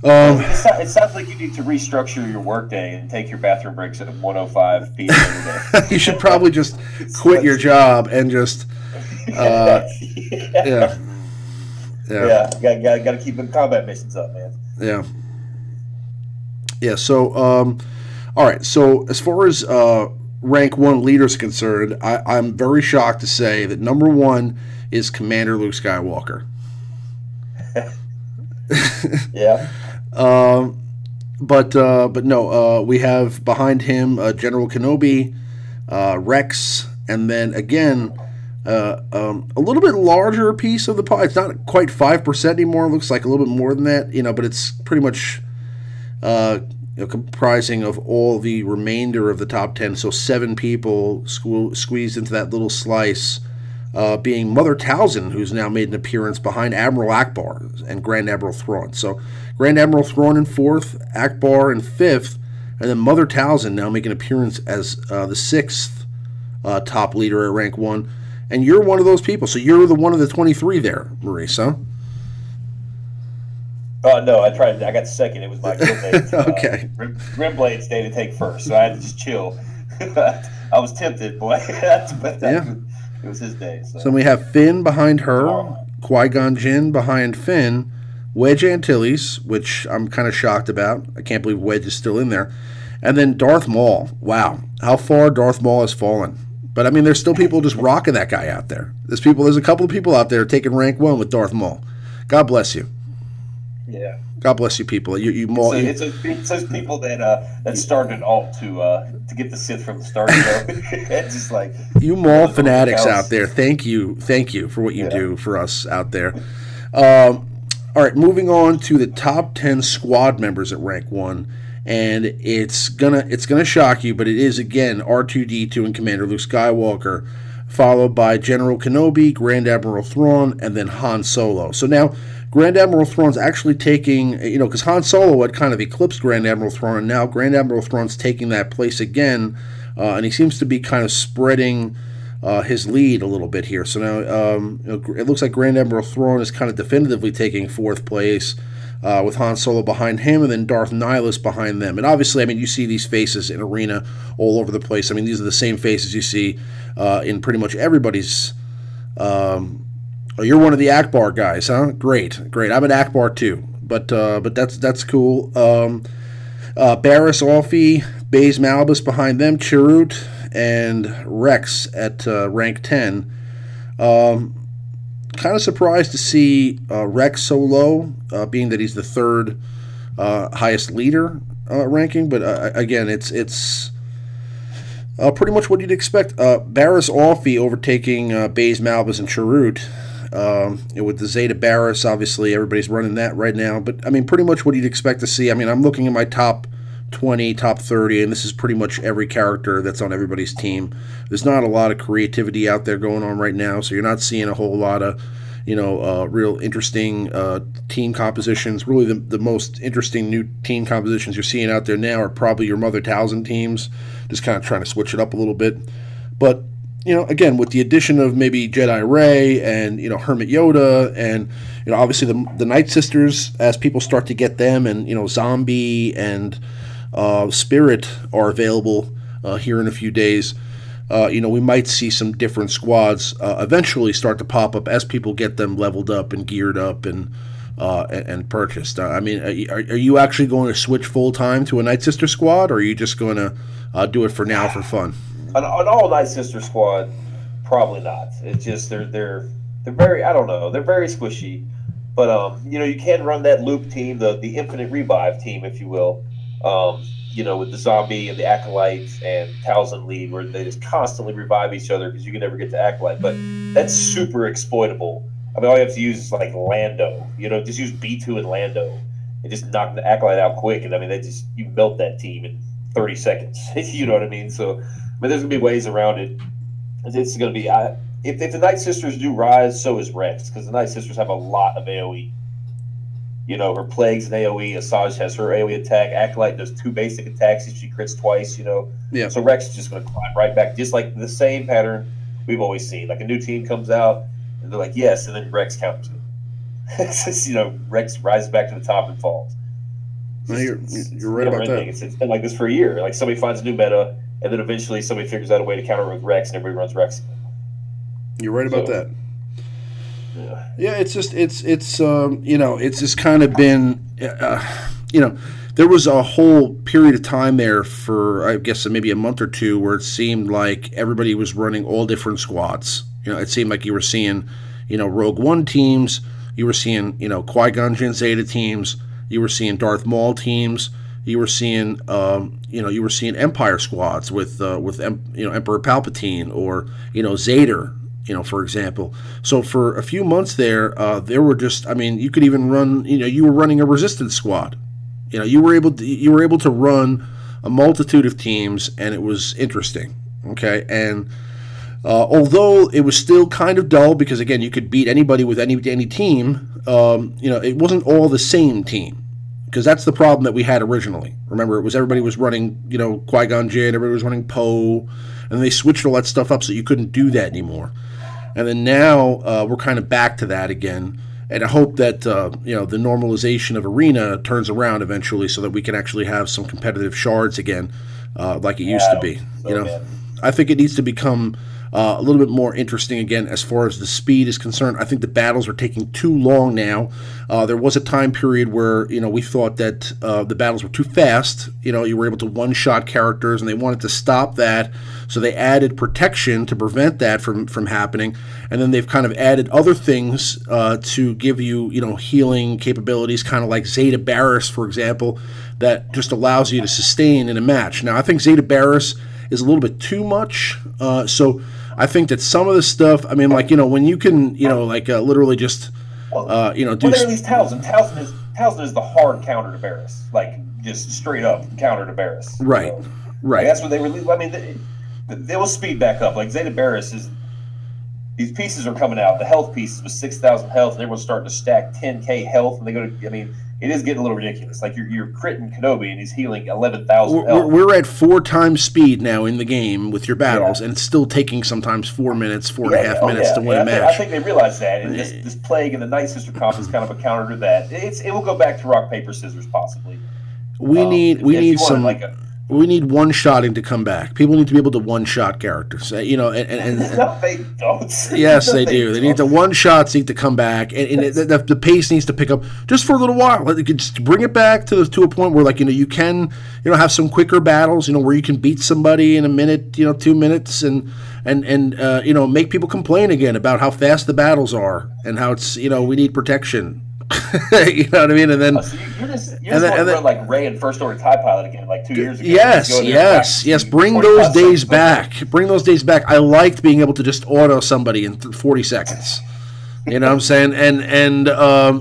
It sounds like you need to restructure your workday and take your bathroom breaks at 1:05 p.m. every day. You should probably just quit your job and just yeah. Got to keep the combat missions up, man. Yeah. So all right. So as far as rank 1 leaders concerned, I'm very shocked to say that number 1 is Commander Luke Skywalker. Yeah. But no, we have behind him General Kenobi, Rex, and then again a little bit larger piece of the pie. It's not quite 5% anymore. It looks like a little bit more than that, but it's pretty much comprising of all the remainder of the top 10. So 7 people squeezed into that little slice, being Mother Talzin, who's now made an appearance behind Admiral Akbar and Grand Admiral Thrawn. So Grand Admiral Thrawn in 4th, Akbar in 5th, and then Mother Talzin now making an appearance as the 6th top leader at rank 1. And you're one of those people. So you're the one of the 23 there, Maurice, huh? No, I tried. I got second. It was my Grimblades. Okay. Grimblades day to take first, so I had to just chill. I was tempted, boy. But it was his day. So we have Finn behind her, Qui-Gon Jinn behind Finn, Wedge Antilles, which I'm kind of shocked about. I can't believe Wedge is still in there. And then Darth Maul. Wow, how far Darth Maul has fallen. But, I mean, there's still people just rocking that guy out there. There's a couple of people out there taking rank 1 with Darth Maul. God bless you. Yeah. God bless you, people. It's those people that started alt to get the Sith from the start. It's just like you Maul fanatics out there. Thank you for what you do for us out there. All right, moving on to the top 10 squad members at rank 1, and it's gonna shock you, but it is again R2-D2 and Commander Luke Skywalker, followed by General Kenobi, Grand Admiral Thrawn, and then Han Solo. So now Grand Admiral Thrawn's actually taking, because Han Solo had kind of eclipsed Grand Admiral Thrawn, and now Grand Admiral Thrawn's taking that place again, and he seems to be kind of spreading his lead a little bit here. So now it looks like Grand Admiral Thrawn is kind of definitively taking 4th place, with Han Solo behind him, and then Darth Nihilus behind them. And obviously, I mean, you see these faces in Arena all over the place. I mean, these are the same faces you see in pretty much everybody's. Oh, you're one of the Akbar guys, huh? Great. I'm an Akbar too, but that's cool. Barriss Offee, Baze Malbus behind them, Chirrut, and Rex at rank 10. Kind of surprised to see Rex so low, being that he's the 3rd highest leader ranking. But again, it's pretty much what you'd expect. Barriss Offee overtaking Baze Malbus and Chirrut. With the Zeta Barriss, obviously everybody's running that right now. But I mean, pretty much what you'd expect to see. I mean, I'm looking at my top 20, top 30, and this is pretty much every character that's on everybody's team. There's not a lot of creativity out there going on right now, so you're not seeing a whole lot of, real interesting team compositions. Really, the most interesting new team compositions you're seeing out there now are probably your Mother Talzin teams, just kind of trying to switch it up a little bit. But, again, with the addition of maybe Jedi Rey and, Hermit Yoda and, obviously the Nightsisters, as people start to get them, and, Zombie and Spirit are available here in a few days. We might see some different squads eventually start to pop up as people get them leveled up and geared up and purchased. I mean, are you actually going to switch full time to a Nightsister squad, or are you just going to do it for now for fun? An all Nightsister squad, probably not. It's just they're very, I don't know, they're very squishy. But you can run that loop team, the Infinite Revive team, if you will. With the Zombie and the Acolyte and Talzin lead, where they just constantly revive each other because you can never get to Acolyte. But that's super exploitable. I mean, all you have to use is like Lando. Just use B2 and Lando and just knock the Acolyte out quick. And I mean, you melt that team in 30 seconds. You know what I mean? So, there's gonna be ways around it. It's gonna be if the Nightsisters do rise, so is Rex, because the Nightsisters have a lot of AOE. Her Plague's an AoE. Asajj has her AoE attack. Acolyte does 2 basic attacks if she crits twice, Yeah. So Rex is just going to climb right back, just like the same pattern we've always seen. Like a new team comes out, and they're like, yes, and then Rex counters it. It's just, Rex rises back to the top and falls. No, you're right about that. It's been like this for a year. Like somebody finds a new meta, and then eventually somebody figures out a way to counter it with Rex, and everybody runs Rex. You're right about that. Yeah, it's just it's just kind of been there was a whole period of time there for I guess maybe a month or two where it seemed like everybody was running all different squads. It seemed like you were seeing Rogue One teams, you were seeing Qui-Gon Jinn Zeta teams, you were seeing Darth Maul teams, you were seeing Empire squads with Emperor Palpatine or Zader. For example. So for a few months there were just, you could even run, you were running a resistance squad, You know, you were able to run a multitude of teams, and it was interesting. Okay, and although it was still kind of dull because again, you could beat anybody with any team. You know, it wasn't all the same team. Because that's the problem that we had originally. Remember, it was everybody was running, you know, Qui-Gon Jinn, everybody was running Poe, and they switched all that stuff up so you couldn't do that anymore. And then now we're kind of back to that again. And I hope that, you know, the normalization of Arena turns around eventually so that we can actually have some competitive shards again like it used to be. You know, I think it needs to become a little bit more interesting again as far as the speed is concerned. I think the battles are taking too long now. There was a time period where, you know, we thought that the battles were too fast. You know, you were able to one-shot characters, and they wanted to stop that, so they added protection to prevent that from happening. And then they've kind of added other things to give you, you know, healing capabilities, kind of like Zeta Barris, for example, that just allows you to sustain in a match. Now, I think Zeta Barris is a little bit too much, so I think that some of the stuff, I mean, like, you know, when you can, you know, like literally just, you know, do... Well, there are these Talzin. Talzin is the hard counter to Barris. Like, just straight up counter to Barris. Right, you know? right. Like, that's what they released. I mean, they will speed back up. Like, Zeta Barris is... These pieces are coming out. The health pieces with 6,000 health, and everyone's starting to stack 10K health, and they go to... I mean... It is getting a little ridiculous. Like you're critting Kenobi and he's healing 11,000 health. We're at 4 times speed now in the game with your battles, and it's still taking sometimes 4 minutes, 4.5 minutes to win a match. I think they realize that, and this plague in the Nightsister comp is kind of a counter to that. It will go back to rock paper scissors possibly. We need one-shotting to come back. People need to be able to one-shot characters. You know, and no, they don't. Yes, they do. They need the one-shots need to come back, and the pace needs to pick up just for a little while. Like, just bring it back to a point where, like, you know, you can, you know, have some quicker battles. You know, where you can beat somebody in a minute, you know, 2 minutes, and you know, make people complain again about how fast the battles are and how it's, you know, we need protection. You know what I mean? And then so you're just going to run like Ray and First Order TIE Pilot again, like 2 years ago. Yes. Bring those days back. Bring those days back. I liked being able to just auto somebody in 40 seconds. You know what I'm saying? And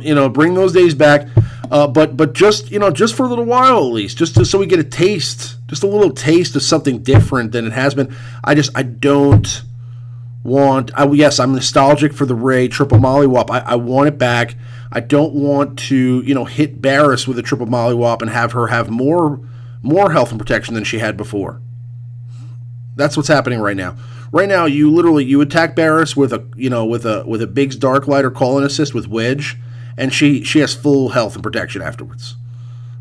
you know, bring those days back. But just, you know, just for a little while at least, just so we get a taste, just a little taste of something different than it has been. I don't want. Yes, I'm nostalgic for the Ray triple mollywop. I want it back. I don't want to, you know, hit Barris with a triple mollywop and have her have more health and protection than she had before. That's what's happening right now. Right now, you attack Barris with a Biggs Dark Light or Call and Assist with Wedge, and she has full health and protection afterwards.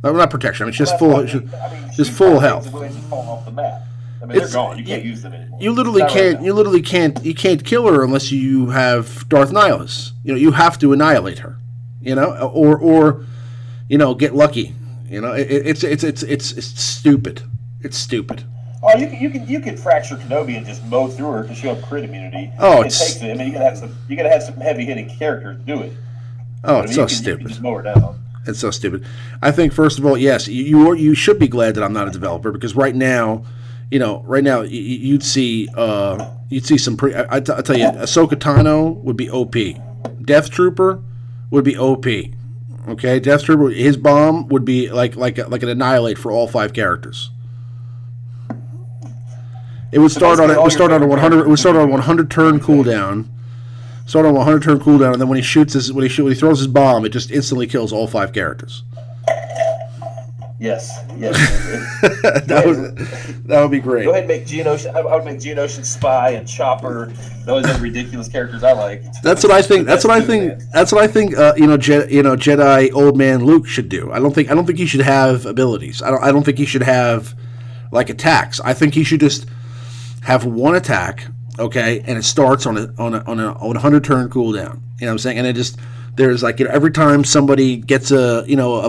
No, not protection. I mean, she has full health. Off the map. I mean, they're gone. You can't use them anymore. You literally can't kill her unless you have Darth Nihilus. You know, you have to annihilate her. You know, or you know, get lucky. You know, it's stupid. It's stupid. Oh, you can fracture Kenobi and just mow through her because she'll have crit immunity. Oh, it takes it. I mean, you gotta have some heavy hitting characters to do it. Oh, it's so stupid. You can just mow her down. It's so stupid. I think first of all, yes, you should be glad that I'm not a developer, because right now, you know, you'd see some pretty. I tell you, Ahsoka Tano would be OP. Death Trooper would be OP. Okay, Death Trooper, his bomb would be like an annihilate for all 5 characters. It would start on 100. It would start on 100 turn cooldown. Start on 100 turn cooldown, and then when he throws his bomb, it just instantly kills all 5 characters. Yes. that would be great. Go ahead and make Geonosian. I would make Geonosian Spy and Chopper. Those are ridiculous characters I like. That's what I think. That's what I think. Jedi old man Luke should do. I don't think he should have abilities. I don't think he should have like attacks. I think he should just have one attack. Okay, and it starts on a 100 turn cooldown. You know what I'm saying? And it just there's like, you know, every time somebody gets a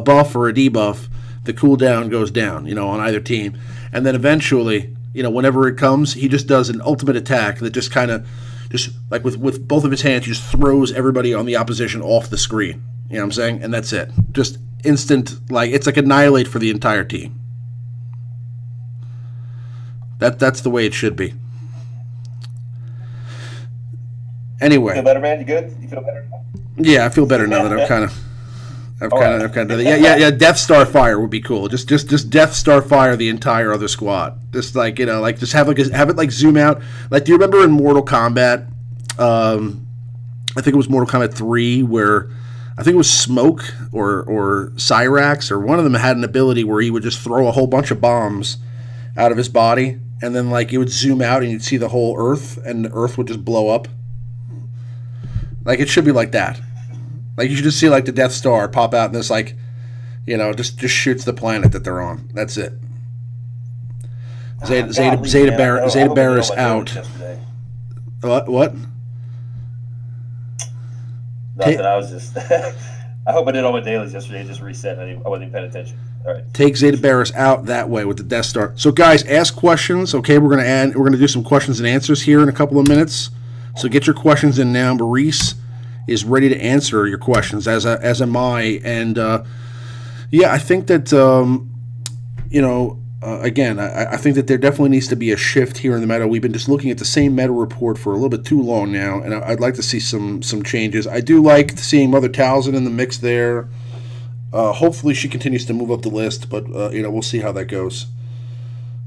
buff or a debuff, the cooldown goes down, you know, on either team. And then eventually, you know, whenever it comes, he just does an ultimate attack that just kind of, just like with both of his hands, he just throws everybody on the opposition off the screen. You know what I'm saying? And that's it. Just instant, like, it's like annihilate for the entire team. That's the way it should be. Anyway. You feel better, man? You good? You feel better? Yeah, I feel better now that I'm kind of I've kind of yeah. Death Star Fire would be cool. Just Death Star Fire the entire other squad. Just like just have it like zoom out. Like, do you remember in Mortal Kombat? I think it was Mortal Kombat 3 where I think it was Smoke or Cyrax or one of them had an ability where he would just throw a whole bunch of bombs out of his body, and then like it would zoom out and you'd see the whole Earth, and the Earth would just blow up. Like, it should be like that. Like, you should just see like the Death Star pop out and this like, just shoots the planet that they're on. That's it. Zeta Barris out. What? Nothing. I was just. I hope I did all my dailies yesterday. Just reset. I wasn't even paying attention. All right. Take Zeta Barris out that way with the Death Star. So guys, ask questions. Okay, we're gonna do some questions and answers here in a couple of minutes. So get your questions in now. Maurice is ready to answer your questions, as am I. And I think that again, I think that there definitely needs to be a shift here in the meta. We've been just looking at the same meta report for a little bit too long now, and I'd like to see some changes. I do like seeing Mother Talzin in the mix there. Hopefully she continues to move up the list, but we'll see how that goes.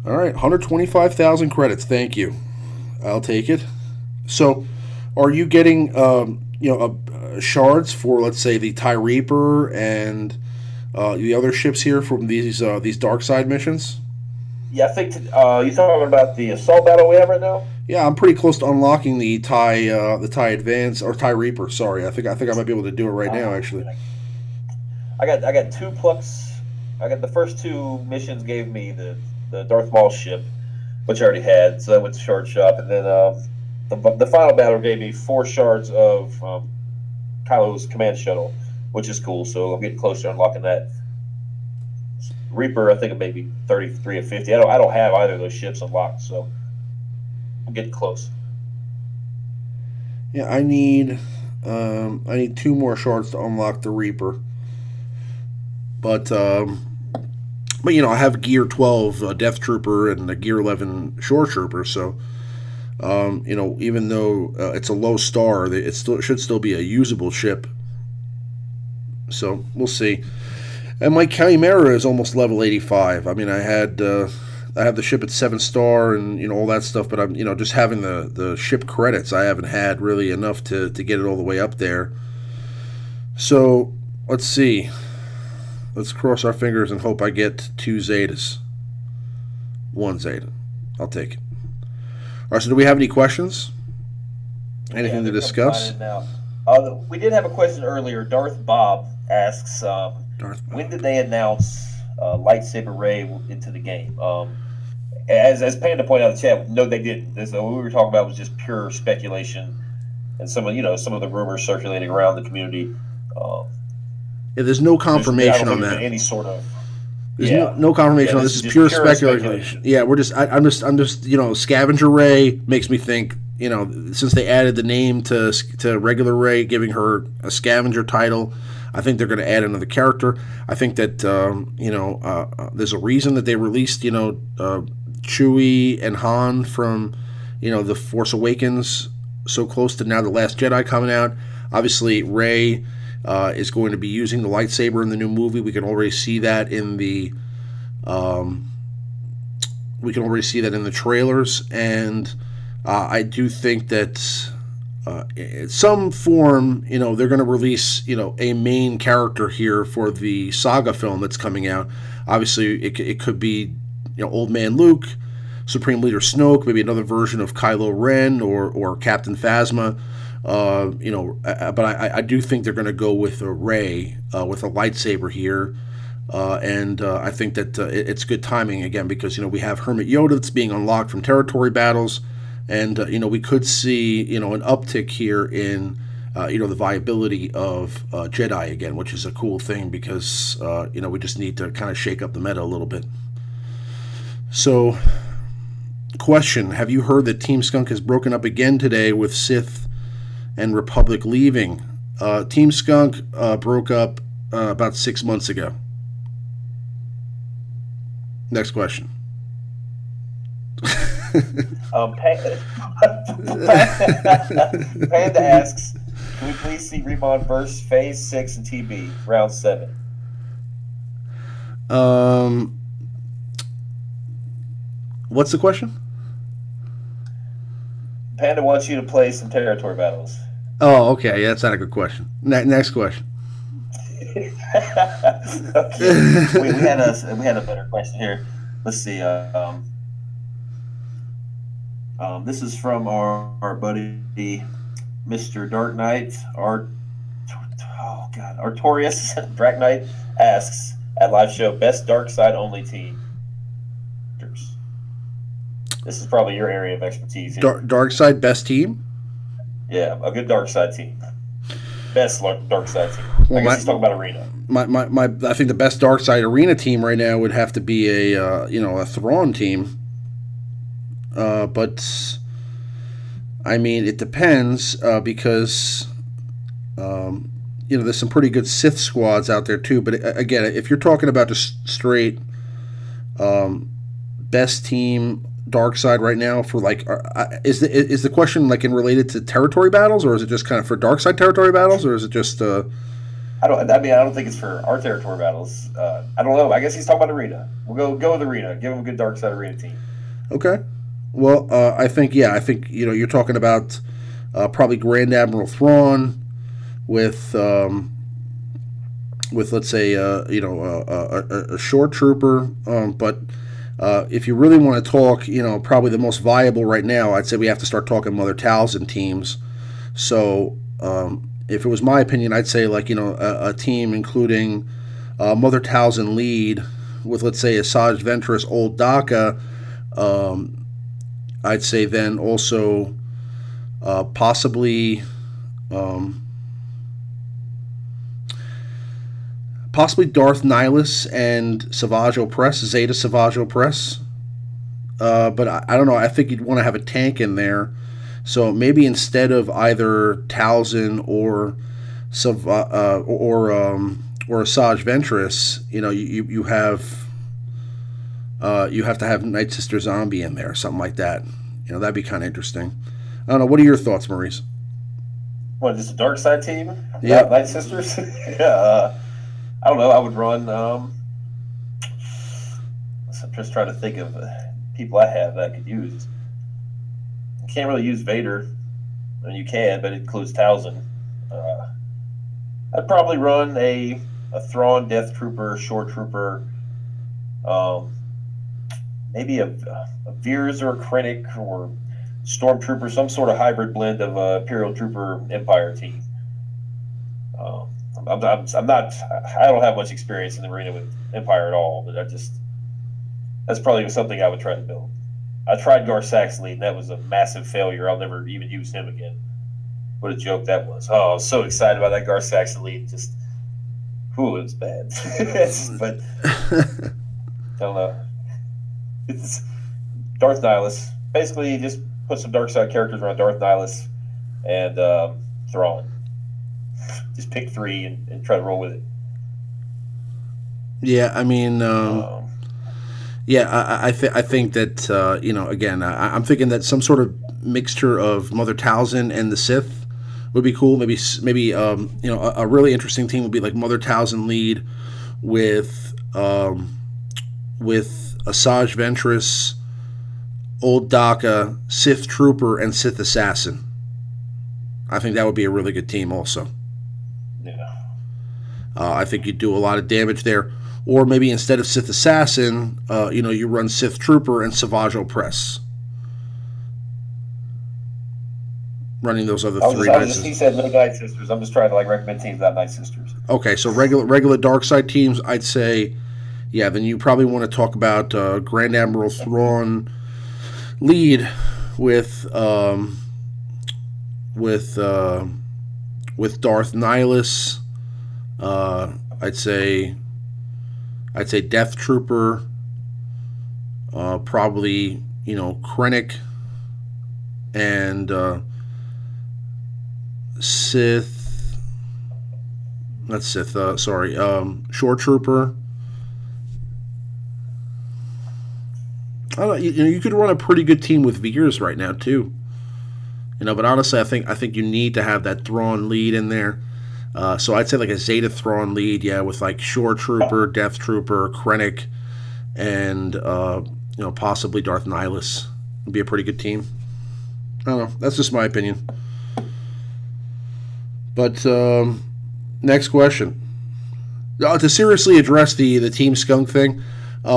All right, 125,000 credits. Thank you. I'll take it. So, are you getting shards for, let's say, the TIE Reaper and the other ships here from these dark side missions? Yeah, I think you're talking about the assault battle we have right now. Yeah, I'm pretty close to unlocking the TIE Advance or TIE Reaper. Sorry, I think I might be able to do it right now. Actually, I got 2 plucks. I got the first 2 missions gave me the Darth Maul ship, which I already had, so that went to shard shop, and then the final battle gave me 4 shards of Kylo's command shuttle, which is cool. So I'm getting close to unlocking that. Reaper, I think it may be 33 or 50. I don't have either of those ships unlocked, so I'm getting close. Yeah, I need 2 more shards to unlock the Reaper. But I have Gear 12 Death Trooper and a Gear 11 Shore Trooper, so even though it's a low star, it should still be a usable ship. So we'll see. And my Chimera is almost level 85. I mean, I have the ship at 7-star and all that stuff, but I'm just having the ship credits. I haven't had really enough to get it all the way up there. So let's see. Let's cross our fingers and hope I get 2 Zetas. 1 Zeta. I'll take it. All right, so do we have any questions? Anything to discuss? Now. We did have a question earlier. Darth Bob asks, when did they announce Lightsaber Rey into the game? As Panda pointed out in the chat, no, they didn't. What we were talking about was just pure speculation and some of the rumors circulating around the community. There's no confirmation on that. Any sort of. There's no confirmation on this. This is pure speculation. Yeah, I'm just Scavenger Rey makes me think, since they added the name to regular Rey, giving her a Scavenger title, I think they're going to add another character. I think that there's a reason that they released Chewie and Han from the Force Awakens so close to now The Last Jedi coming out. Obviously, Rey is going to be using the lightsaber in the new movie. We can already see that in the trailers, and I do think that in some form, they're going to release, a main character here for the saga film that's coming out. Obviously, it could be, Old Man Luke, Supreme Leader Snoke, maybe another version of Kylo Ren or Captain Phasma. But I do think they're going to go with a Rey with a lightsaber here, and I think that it's good timing again because we have Hermit Yoda that's being unlocked from territory battles, and we could see an uptick here in the viability of Jedi again, which is a cool thing because we just need to kind of shake up the meta a little bit. So, question: have you heard that Team Skunk has broken up again today with Sith and Republic leaving? Team Skunk broke up about 6 months ago. Next question. Panda asks, Can we please see Remon versus Phase 6 and TB, round 7? What's the question? Panda wants you to play some territory battles. Oh, okay. Yeah, that's not a good question. Next question. Okay. we had a better question here. Let's see. This is from our buddy Mr. Dark Knight. Artorius Dark Knight asks at live show, best dark side only team. This is probably your area of expertise. Dark side best team? Yeah, a good dark side team. Best dark side team. Well, I guess he's talking about arena. I think the best dark side arena team right now would have to be a Thrawn team. But I mean, it depends because there's some pretty good Sith squads out there too. But again, if you're talking about just straight best team dark side right now for like, is the question like in related to territory battles, or is it just kind of for dark side territory battles, or is it just? I don't think it's for our territory battles. I don't know. I guess he's talking about arena. We'll go with arena. Give him a good dark side arena team. Okay. Well, I think you're talking about probably Grand Admiral Thrawn with let's say a short trooper, but if you really want to talk, probably the most viable right now, I'd say we have to start talking Mother Talzin teams. So if it was my opinion, I'd say like a team including Mother Talzin lead with let's say Asajj Ventress, Old Daka. I'd say then also possibly Darth Nihilus and Savage Opress, Zeta Savage Opress. But I don't know. I think you'd want to have a tank in there. So maybe instead of either Talzin or Asajj Ventress, you have to have Nightsister Zombie in there, something like that. That'd be kind of interesting. I don't know. What are your thoughts, Maurice? What, just a dark side team? Yeah, Nightsisters. Yeah. I don't know. I would run. I'm just trying to think of people I have that I could use. You can't really use Vader. I mean, you can, but it includes Talzin. I'd probably run a Thrawn Death Trooper, Short Trooper. Maybe a Veers or a Krennic or Stormtrooper, some sort of hybrid blend of Imperial Trooper Empire team. I don't have much experience in the arena with Empire at all, but that's probably something I would try to build. I tried Garsax lead, and that was a massive failure. I'll never even use him again. What a joke that was. Oh, I was so excited about that Garsax lead. It was bad. But I don't know. It's Darth Nihilus. Basically, you just put some dark side characters around Darth Nihilus and Thrawn. Just pick 3 and try to roll with it. Yeah, I mean, I think that again, I'm thinking that some sort of mixture of Mother Talzin and the Sith would be cool. Maybe a really interesting team would be like Mother Talzin lead with Asajj Ventress, Old Daka, Sith Trooper, and Sith Assassin. I think that would be a really good team also. Yeah. I think you'd do a lot of damage there. Or maybe instead of Sith Assassin, you run Sith Trooper and Savage Opress. Running those other three. He said no Nightsisters. I'm just trying to recommend teams without Nightsisters. Okay, so regular dark side teams, I'd say, yeah. Then you probably want to talk about Grand Admiral Thrawn lead with Darth Nihilus. I'd say Death Trooper. Probably Krennic and Sith. Not Sith. Short Trooper. I don't know, you could run a pretty good team with Veers right now too. But honestly, I think you need to have that Thrawn lead in there. So I'd say like a Zeta Thrawn lead, yeah, with like Shore Trooper, Death Trooper, Krennic, and possibly Darth Nihilus would be a pretty good team. I don't know. That's just my opinion. But next question. To seriously address the Team Skunk thing, they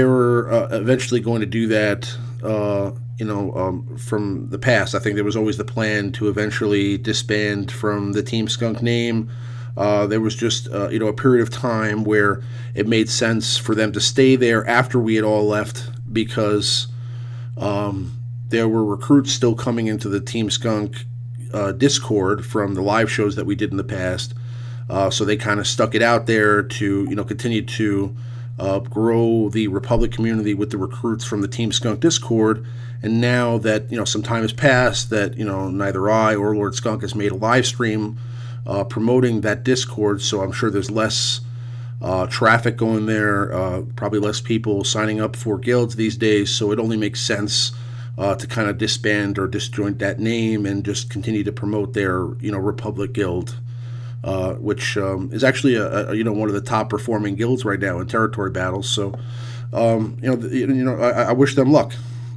were eventually going to do that. From the past, I think there was always the plan to eventually disband from the Team Skunk name. There was just a period of time where it made sense for them to stay there after we had all left because there were recruits still coming into the Team Skunk Discord from the live shows that we did in the past. So they kind of stuck it out there to continue to grow the Republic community with the recruits from the Team Skunk Discord. And now that some time has passed, that neither I or Lord Skunk has made a live stream promoting that Discord, so I'm sure there's less traffic going there, probably less people signing up for guilds these days. So it only makes sense to kind of disband or disjoint that name and just continue to promote their Republic guild, which is actually one of the top performing guilds right now in territory battles. So I wish them luck.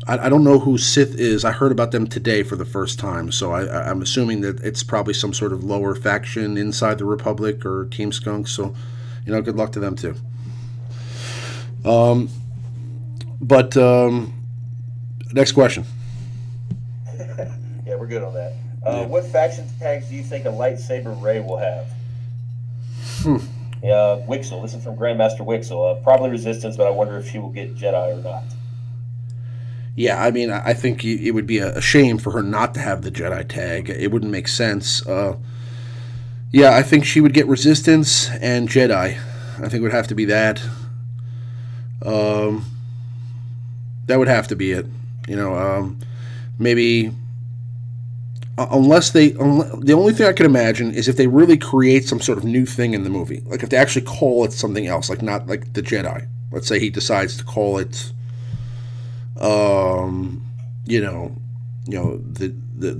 I don't know who Sith is. I heard about them today for the first time, so I'm assuming that it's probably some sort of lower faction inside the Republic or Team Skunk. So, good luck to them too. Next question. Yeah, we're good on that. What faction tags do you think a lightsaber Rey will have? Wixel. This is from Grandmaster Wixel. Probably Resistance, but I wonder if she will get Jedi or not. Yeah, I mean, I think it would be a shame for her not to have the Jedi tag. It wouldn't make sense. Yeah, I think she would get Resistance and Jedi. I think it would have to be that. That would have to be it. Maybe unless the only thing I can imagine is if they really create some sort of new thing in the movie, like if they actually call it something else, like not like the Jedi. Let's say he decides to call it, the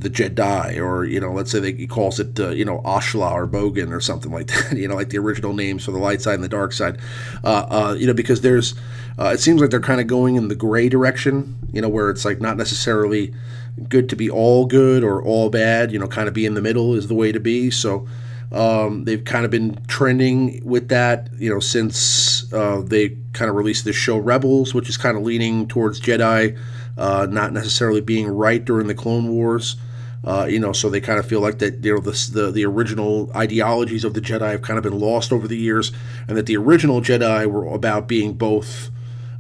Jedi, or let's say he calls it Ashla or Bogan or something like that. Like the original names for the light side and the dark side. Because there's it seems like they're kind of going in the gray direction. Where it's like not necessarily good to be all good or all bad. Kind of be in the middle is the way to be. So they've kind of been trending with that, since they kind of released this show Rebels, which is kind of leaning towards Jedi not necessarily being right during the Clone Wars. So they kind of feel like that the original ideologies of the Jedi have kind of been lost over the years, and that the original Jedi were about being both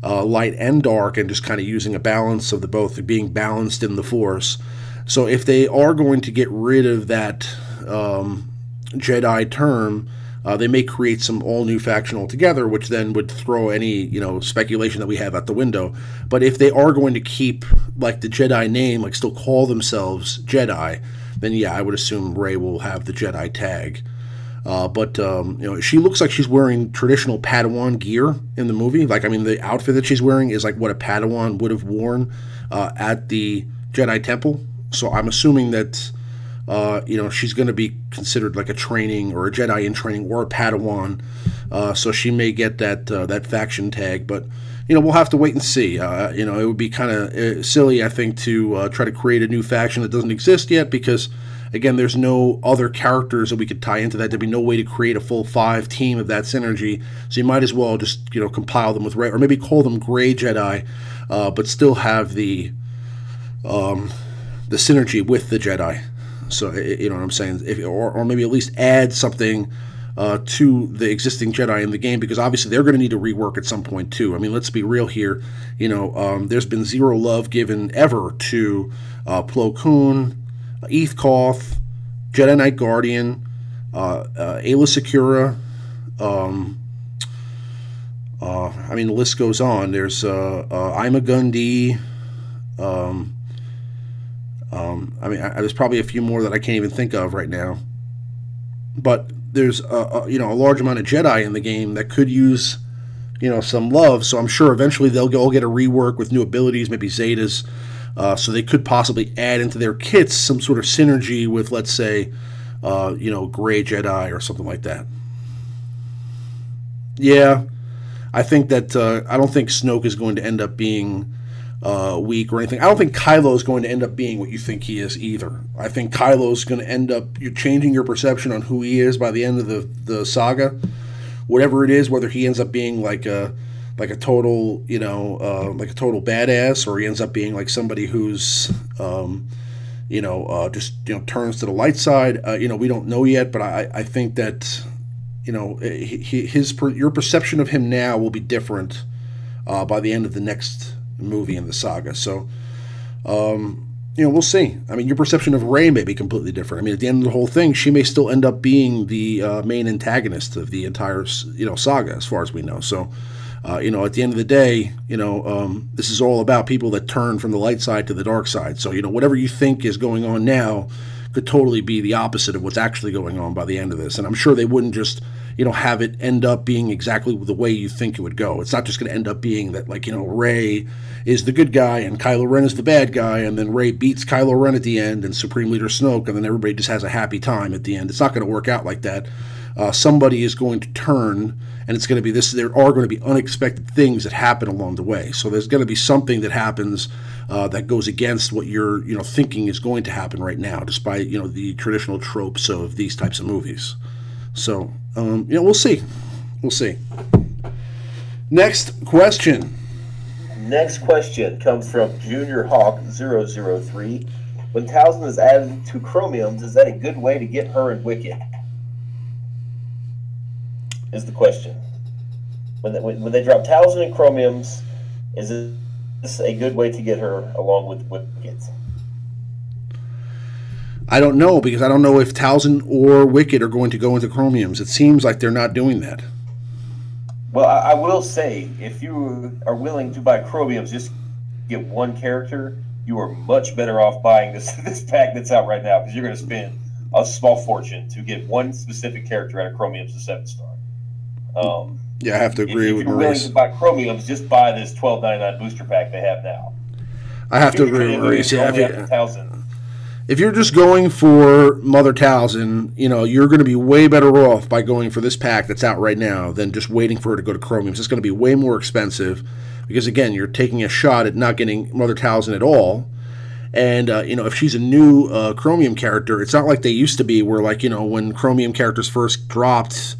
light and dark, and just kind of using a balance of the both, being balanced in the Force. So if they are going to get rid of that Jedi term, they may create some all-new faction altogether, which then would throw any speculation that we have out the window. But if they are going to keep like the Jedi name, like still call themselves Jedi, then yeah, I would assume Rey will have the Jedi tag. But she looks like she's wearing traditional Padawan gear in the movie. Like, I mean, the outfit that she's wearing is like what a Padawan would have worn at the Jedi Temple. So I'm assuming that she's going to be considered like a training or a Jedi in training or a Padawan. So she may get that faction tag, but we'll have to wait and see. It would be kind of silly, I think, to try to create a new faction that doesn't exist yet, because again, there's no other characters that we could tie into that. There'd be no way to create a full 5 team of that synergy. So you might as well just compile them with Rey, or maybe call them Gray Jedi, but still have the synergy with the Jedi. So you know what I'm saying, or maybe at least add something to the existing Jedi in the game, because obviously they're going to need to rework at some point too. I mean, let's be real here. There's been zero love given ever to Plo Koon, Eth Koth, Jedi Knight Guardian, Ayla Secura. I mean, the list goes on. There's Ima Gundy. There's probably a few more that I can't even think of right now. But there's a large amount of Jedi in the game that could use some love. So I'm sure eventually they'll all get a rework with new abilities, maybe Zetas. So they could possibly add into their kits some sort of synergy with, let's say, Gray Jedi or something like that. Yeah, I think that I don't think Snoke is going to end up being weak or anything. I don't think Kylo is going to end up being what you think he is either. I think Kylo is going to end up you're changing your perception on who he is by the end of the saga, whatever it is. Whether he ends up being like a total like a total badass, or he ends up being like somebody who's just turns to the light side. We don't know yet, but I think that your perception of him now will be different by the end of the next movie in the saga. So, we'll see. I mean, your perception of Rey may be completely different. I mean, at the end of the whole thing, she may still end up being the main antagonist of the entire, saga, as far as we know. So, at the end of the day, this is all about people that turn from the light side to the dark side. So, whatever you think is going on now could totally be the opposite of what's actually going on by the end of this. And I'm sure they wouldn't just, have it end up being exactly the way you think it would go. It's not just going to end up being that, Rey is the good guy and Kylo Ren is the bad guy, and then Rey beats Kylo Ren at the end and Supreme Leader Snoke, and then everybody just has a happy time at the end. It's not going to work out like that. Somebody is going to turn, and it's going to be this. There are going to be unexpected things that happen along the way. So there's going to be something that happens that goes against what you're thinking is going to happen right now, despite the traditional tropes of these types of movies. So we'll see. We'll see. Next question. Next question comes from Junior Hawk 003. When Talzin is added to chromiums, is that a good way to get her and Wicket? Is the question. When they drop Talzin and chromiums, is this a good way to get her along with Wicket? I don't know, because I don't know if Talzin or Wicket are going to go into chromiums. It seems like they're not doing that. Well, I will say, if you are willing to buy chromiums, just get one character, you are much better off buying this pack that's out right now, because you're going to spend a small fortune to get one specific character out of chromiums to 7-star. Yeah, I have to agree with Maurice. If you're willing to buy chromiums, just buy this $12.99 booster pack they have now. I have to agree with Maurice. If you're just going for Mother Talzin, you're going to be way better off by going for this pack that's out right now than just waiting for her to go to chromiums. It's going to be way more expensive because, again, you're taking a shot at not getting Mother Talzin at all. And, if she's a new chromium character, it's not like they used to be where, when chromium characters first dropped,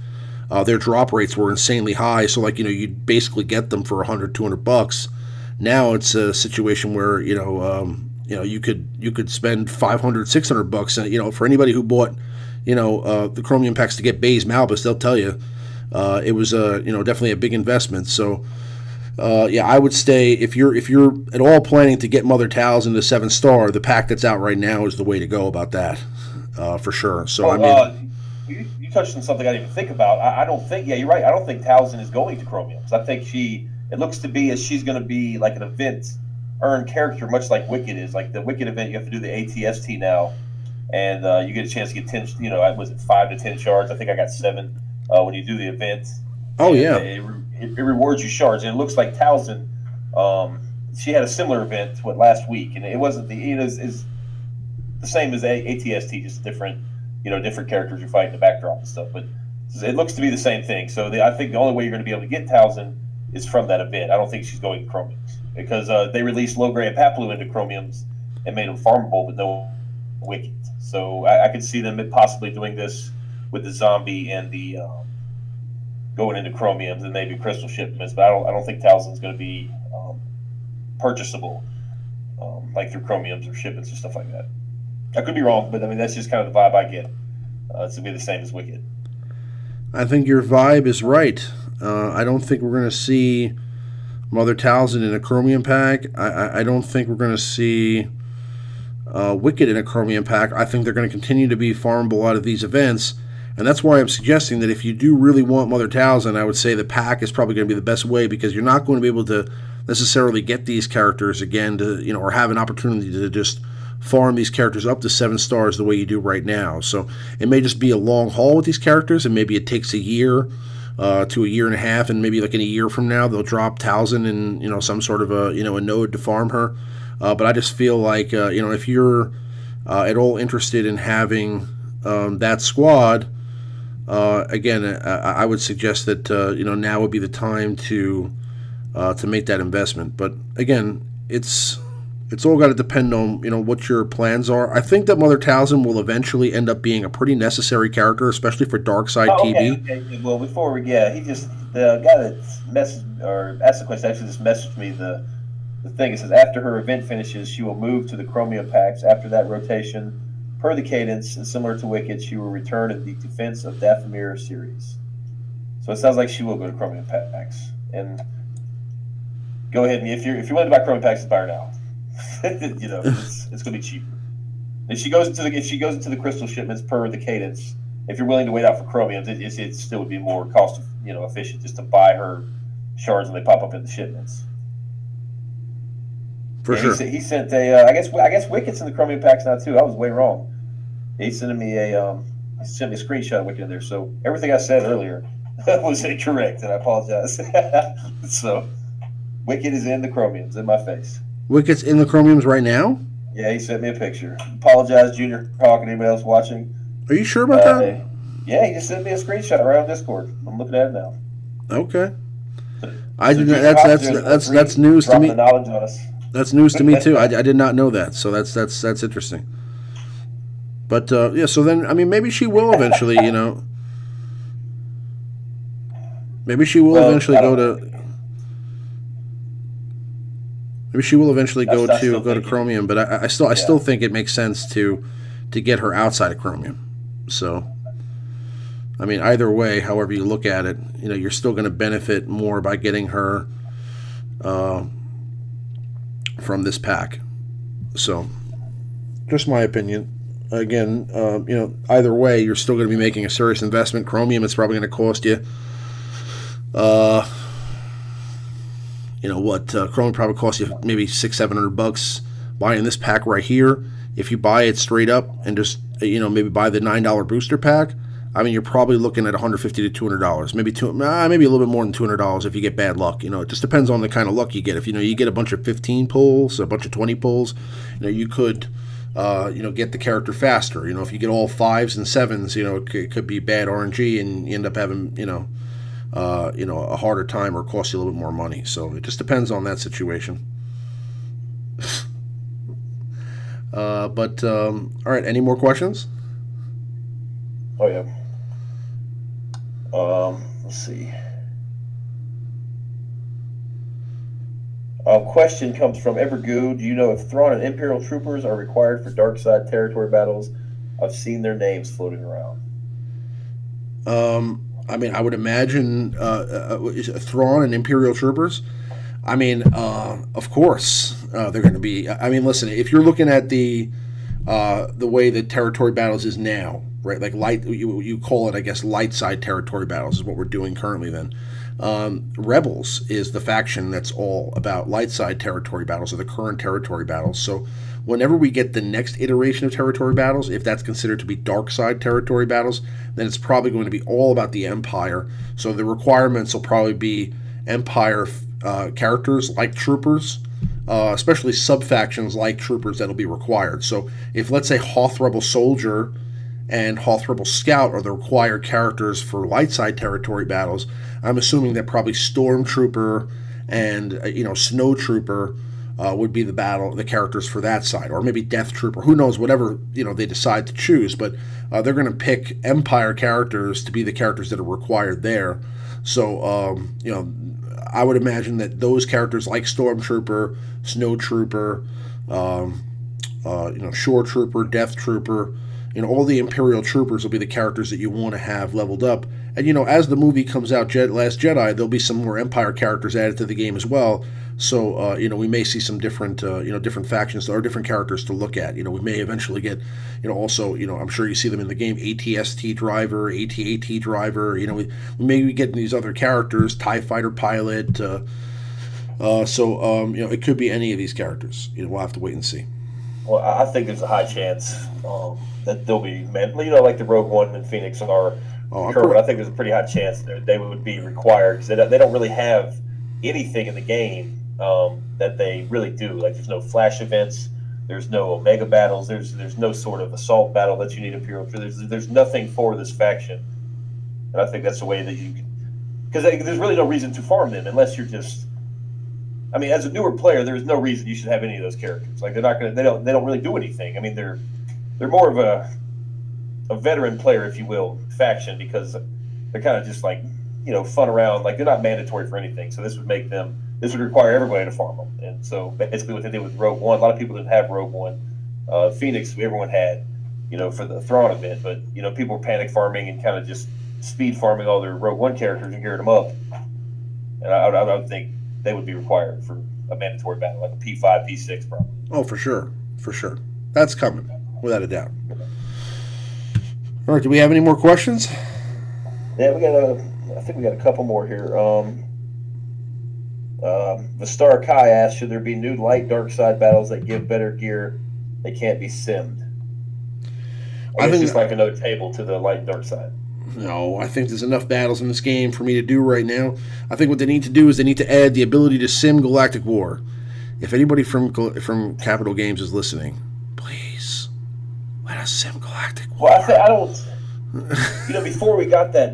their drop rates were insanely high. So, you'd basically get them for $100, $200. Now it's a situation where, you could spend $500, $600, and for anybody who bought, the chromium packs to get Baze Malbus, they'll tell you it was definitely a big investment. So I would stay if you're at all planning to get Mother Talzin to 7-star, the pack that's out right now is the way to go about that for sure. So you touched on something I didn't even think about. I don't think you're right. I don't think Talzin is going to chromiums. I think it looks to be as she's going to be like an event earned character, much like Wicket is. Like the Wicket event, you have to do the ATST now, and you get a chance to get 10. Was it 5 to 10 shards? I think I got 7 when you do the event. Oh yeah, it rewards you shards, and it looks like Talzin. She had a similar event last week, and it wasn't is the same as ATST, just different characters you're fighting the backdrop and stuff. But it looks to be the same thing. So I think the only way you're going to be able to get Talzin is from that event. I don't think she's going to chromiums, because they released Logray and Paplu into chromiums and made them farmable with no Wicket. So I could see them possibly doing this with the zombie and the going into chromiums and maybe crystal shipments. But I don't think Talzin's going to be purchasable like through chromiums or shipments or stuff like that. I could be wrong, but I mean that's just kind of the vibe I get. It's going to be the same as Wicket. I think your vibe is right. I don't think we're going to see Mother Talzin in a chromium pack. I don't think we're going to see Wicket in a chromium pack. I think they're going to continue to be farmable out of these events, and that's why I'm suggesting that if you do really want Mother Talzin, I would say the pack is probably going to be the best way, because you're not going to be able to necessarily get these characters again to or have an opportunity to just farm these characters up to 7 stars the way you do right now. So it may just be a long haul with these characters, and maybe it takes a year to a year and a half, and maybe like in a year from now they'll drop Talzin in some sort of a node to farm her. But I just feel like if you're at all interested in having that squad, again, I would suggest that now would be the time to make that investment. But again, it's all got to depend on what your plans are. I think that Mother Talzin will eventually end up being a pretty necessary character, especially for Dark Side TV. Okay. Well, before the guy that messaged or asked the question actually just messaged me the thing. It says after her event finishes, she will move to the Chromium packs. After that rotation, per the cadence and similar to Wicked, she will return at the Defense of Dathomir series. So it sounds like she will go to Chromium packs. And go ahead, if you're willing to buy Chromium packs, buy her now. It's going to be cheaper. If she goes into the crystal shipments per the cadence, if you're willing to wait out for chromiums, it still would be more cost efficient just to buy her shards when they pop up in the shipments. For sure. He sent a I guess Wicked's in the chromium packs now too. I was way wrong. He sent me a screenshot of Wicked in there. So everything I said earlier was incorrect, and I apologize. So Wicked is in the chromiums in my face. Wicked's in the chromiums right now? Yeah, he sent me a picture. Apologize, Junior Hawk, and anybody else watching. Are you sure about that? Yeah, he just sent me a screenshot right on Discord. I'm looking at it now. Okay. That's news to me. That's news to me too. I did not know that, so that's interesting. But so then maybe she will eventually, maybe she will eventually go to. Maybe she will eventually go to Chromium, but I still think it makes sense to get her outside of Chromium. So, either way, however you look at it, you're still going to benefit more by getting her from this pack. So, just my opinion. Again, either way, you're still going to be making a serious investment. Chromium, it's probably going to cost you. Chromium probably costs you maybe $600-700 buying this pack right here. If you buy it straight up and just maybe buy the $9 booster pack, you're probably looking at $150 to $200. Maybe a little bit more than $200 if you get bad luck. It just depends on the kind of luck you get. If you get a bunch of 15 pulls, a bunch of 20 pulls, you could get the character faster. If you get all 5s and 7s, it could be bad RNG and you end up having a harder time or cost you a little bit more money. So it just depends on that situation. All right, any more questions? Oh yeah. Let's see. A question comes from Evergoo. Do you know if Thrawn and Imperial troopers are required for dark side territory battles? I've seen their names floating around. I would imagine Thrawn and Imperial troopers. Of course they're going to be. Listen, if you're looking at the way that territory battles is now, right? Like light, you call it, I guess, light side territory battles is what we're doing currently. Then Rebels is the faction that's all about light side territory battles, or the current territory battles. So whenever we get the next iteration of territory battles, if that's considered to be dark side territory battles, then it's probably going to be all about the Empire. So the requirements will probably be Empire characters like troopers, especially sub-factions like troopers that'll be required. So if, let's say, Hoth Rebel Soldier and Hoth Rebel Scout are the required characters for light side territory battles, I'm assuming that probably Stormtrooper and Snow Trooper would be the characters for that side, or maybe Death Trooper. Who knows? Whatever they decide to choose, but they're going to pick Empire characters to be the characters that are required there. So I would imagine that those characters like Stormtrooper, Snow Trooper, Shore Trooper, Death Trooper, all the Imperial troopers will be the characters that you want to have leveled up. And as the movie comes out, Last Jedi, there'll be some more Empire characters added to the game as well. So we may see some different different factions or different characters to look at. We may eventually get also I'm sure you see them in the game, ATST driver, AT-AT driver. We may be getting these other characters, TIE fighter pilot. It could be any of these characters. We'll have to wait and see. Well, I think there's a high chance that they'll be like the Rogue One and Phoenix are. But I think there's a pretty high chance they would be required because they don't really have anything in the game that they really do. Like, there's no flash events, there's no Omega battles, there's no sort of assault battle that you need Imperial for. There's nothing for this faction, and I think that's the way that you can, because there's really no reason to farm them unless you're just. I mean, as a newer player, there's no reason you should have any of those characters. Like, they don't really do anything. I mean, they're more of a veteran player, if you will, faction, because they're kind of just like, you know, fun around. Like, they're not mandatory for anything. So this would require everybody to farm them. And so basically what they did with Rogue One, a lot of people didn't have Rogue One. Phoenix, everyone had, you know, for the Thrawn event, but, you know, people were panic farming and kind of just speed farming all their Rogue One characters and gearing them up. And I would think they would be required for a mandatory battle, like a P5, P6 probably. Oh, for sure. For sure. That's coming, without a doubt. All right, do we have any more questions? Yeah, I think we got a couple more here. The Star Kai asked, should there be new light dark side battles that give better gear that can't be simmed? I think it's just like another table to the light and dark side. No, I think there's enough battles in this game for me to do right now. I think what they need to do is they need to add the ability to sim Galactic War. If anybody from Capital Games is listening, please let us sim Galactic War. Well, I don't. You know, before we got the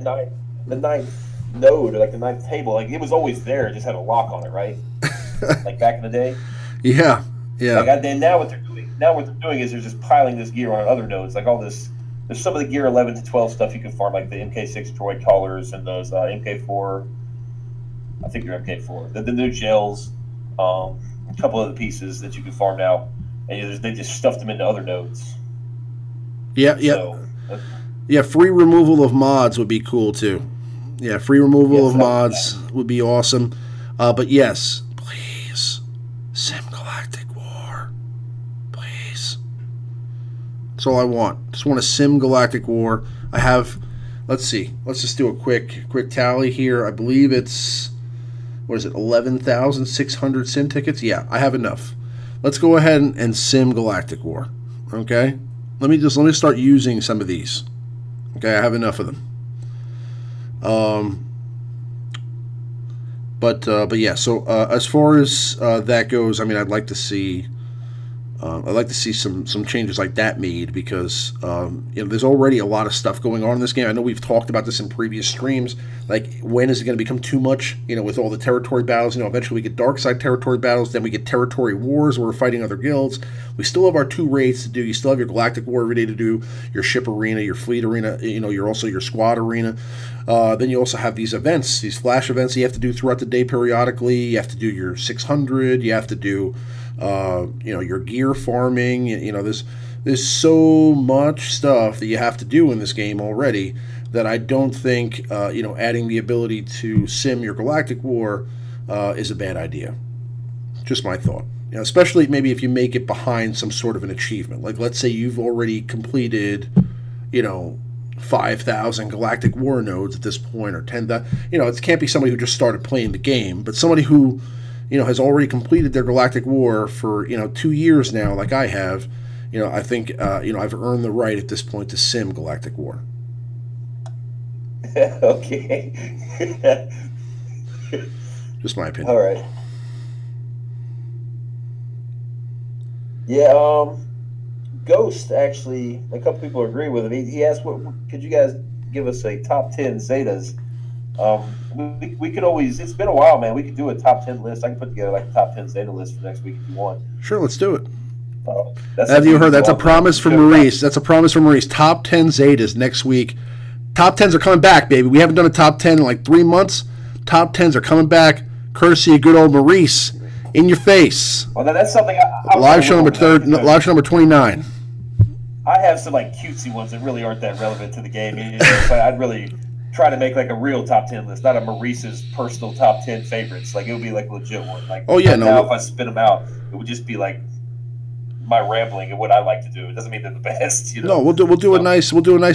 ninth node, or like the ninth table, like, it was always there. It just had a lock on it, right? Like back in the day. Yeah. Like, now what they're doing is they're just piling this gear on other nodes, like all this. There's some of the gear 11 to 12 stuff you can farm, like the MK6 droid collars and those MK4. I think they're MK4. The new gels, a couple of the pieces that you can farm now, and they just stuffed them into other nodes. Yeah. Yeah, free removal of mods would be cool too. Yeah, free removal of mods would be awesome. But yes, please, sim Galactic War. Please. That's all I want. Just want to sim Galactic War. I have, let's see. Let's just do a quick tally here. I believe it's, 11,600 sim tickets? Yeah, I have enough. Let's go ahead and sim Galactic War. Okay? Let me start using some of these. Okay, I have enough of them. But yeah. So as far as that goes, I mean, I'd like to see some changes like that made, because there's already a lot of stuff going on in this game. I know we've talked about this in previous streams. Like, when is it going to become too much? With all the territory battles. Eventually we get dark side territory battles. Then we get territory wars where we're fighting other guilds. We still have our 2 raids to do. You still have your Galactic War every day to do. Your ship arena, your fleet arena. You're also your squad arena. Then you also have these events, these flash events you have to do throughout the day periodically. You have to do your 600. You have to do your gear farming. There's so much stuff that you have to do in this game already that I don't think adding the ability to sim your Galactic War is a bad idea. Just my thought. Especially maybe if you make it behind some sort of an achievement. Like, let's say you've already completed 5,000 Galactic War nodes at this point, or 10,000. It can't be somebody who just started playing the game, but somebody who has already completed their Galactic War for 2 years now, like I have. I think I've earned the right at this point to sim Galactic War. Okay. Just my opinion. All right. Yeah. Ghost, actually, a couple people agree with him. He asked, could you guys give us a top 10 Zetas? We could always, it's been a while, man. We could do a top 10 list. I can put together like a top 10 Zeta list for next week if you want. Sure, let's do it. Have you heard? That's a promise from Maurice. That's a promise from Maurice. Top 10 Zetas next week. Top 10s are coming back, baby. We haven't done a top 10 in like 3 months. Top 10s are coming back, courtesy of good old Maurice. In your face. Well, that's something live show number 29. I have some like cutesy ones that really aren't that relevant to the game. But I'd really try to make like a real top 10 list, not a Maurice's personal top 10 favorites. Like, it would be like a legit one. Like, now if I spit them out, it would just be like my rambling and what I like to do. It doesn't mean they're the best. No, we'll do a nice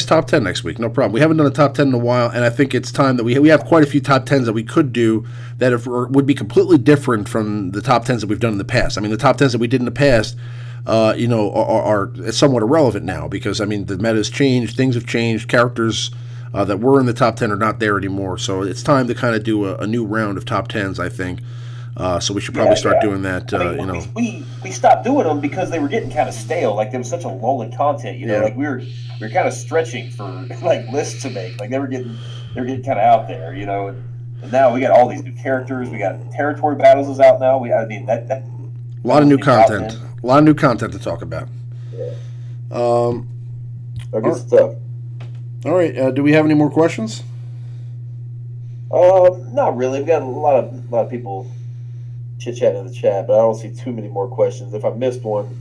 top 10 next week. No problem. We haven't done a top 10 in a while, and I think it's time that we have quite a few top 10s that we could do that would be completely different from the top 10s that we've done in the past. I mean, the top 10s that we did in the past, are somewhat irrelevant now, because I mean the meta's changed, things have changed, characters that were in the top 10 are not there anymore. So it's time to kind of do a new round of top 10s, I think. So we should probably start doing that. I mean, we stopped doing them because they were getting kind of stale. Like there was such a lull in content, you know. Like we were kind of stretching for like lists to make. Like they were getting kind of out there, you know. And now we got all these new characters. We got territory battles is out now. A lot of new content. A lot of new content to talk about. Yeah. Good stuff. All right. Do we have any more questions? Not really. We've got a lot of people chit-chatting in the chat, but I don't see too many more questions. If I missed one,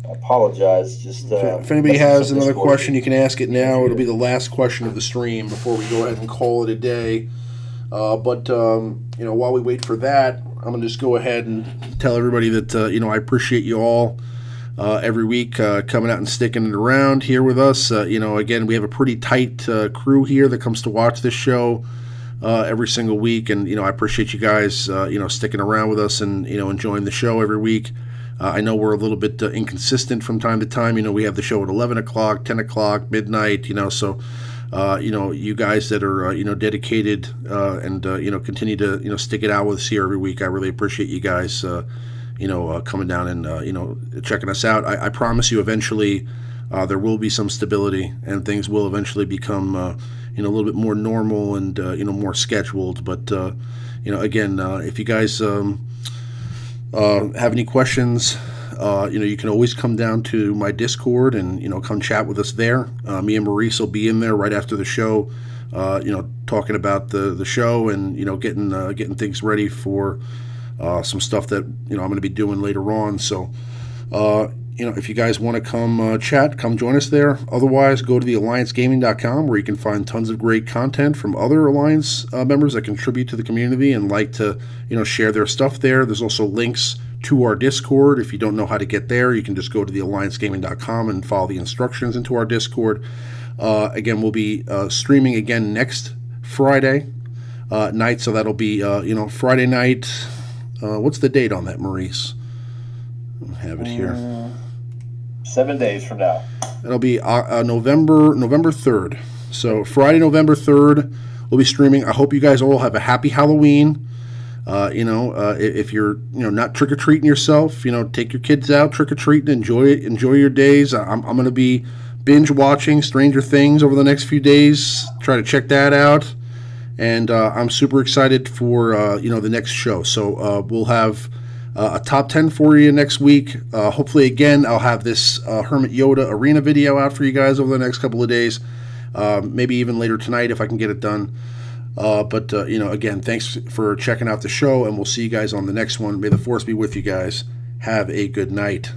I apologize. Just if anybody has another question, you can ask it now. It'll be the last question of the stream before we go ahead and call it a day. But while we wait for that, I'm going to just go ahead and tell everybody that, I appreciate you all every week coming out and sticking it around here with us. Again, we have a pretty tight crew here that comes to watch this show every single week. And, I appreciate you guys, sticking around with us and, enjoying the show every week. I know we're a little bit inconsistent from time to time. We have the show at 11 o'clock, 10 o'clock, midnight, so... you guys that are, dedicated and, continue to, stick it out with us here every week. I really appreciate you guys, coming down and, checking us out. I promise you eventually there will be some stability and things will eventually become, a little bit more normal and, more scheduled. But, again, if you guys have any questions, you can always come down to my Discord and, come chat with us there. Me and Maurice will be in there right after the show, talking about the show and, getting things ready for some stuff that, I'm going to be doing later on. So, if you guys want to come chat, come join us there. Otherwise, go to the ALLINCEGaming.com where you can find tons of great content from other Alliance members that contribute to the community and like to, share their stuff there. There's also links to our Discord. If you don't know how to get there, you can just go to the ALLINCEGaming.com and follow the instructions into our Discord. Again, we'll be streaming again next Friday night, so that'll be Friday night. What's the date on that, Maurice? I have it here. 7 days from now. It'll be November 3rd. So Friday, November 3rd, we'll be streaming. I hope you guys all have a happy Halloween. If you're, not trick-or-treating yourself, take your kids out trick-or-treating, enjoy your days. I'm going to be binge watching Stranger Things over the next few days, try to check that out. And I'm super excited for, the next show. So we'll have a top 10 for you next week. Hopefully, again, I'll have this Hermit Yoda arena video out for you guys over the next couple of days. Maybe even later tonight if I can get it done. But again, thanks for checking out the show, and we'll see you guys on the next one. May the force be with you guys. Have a good night.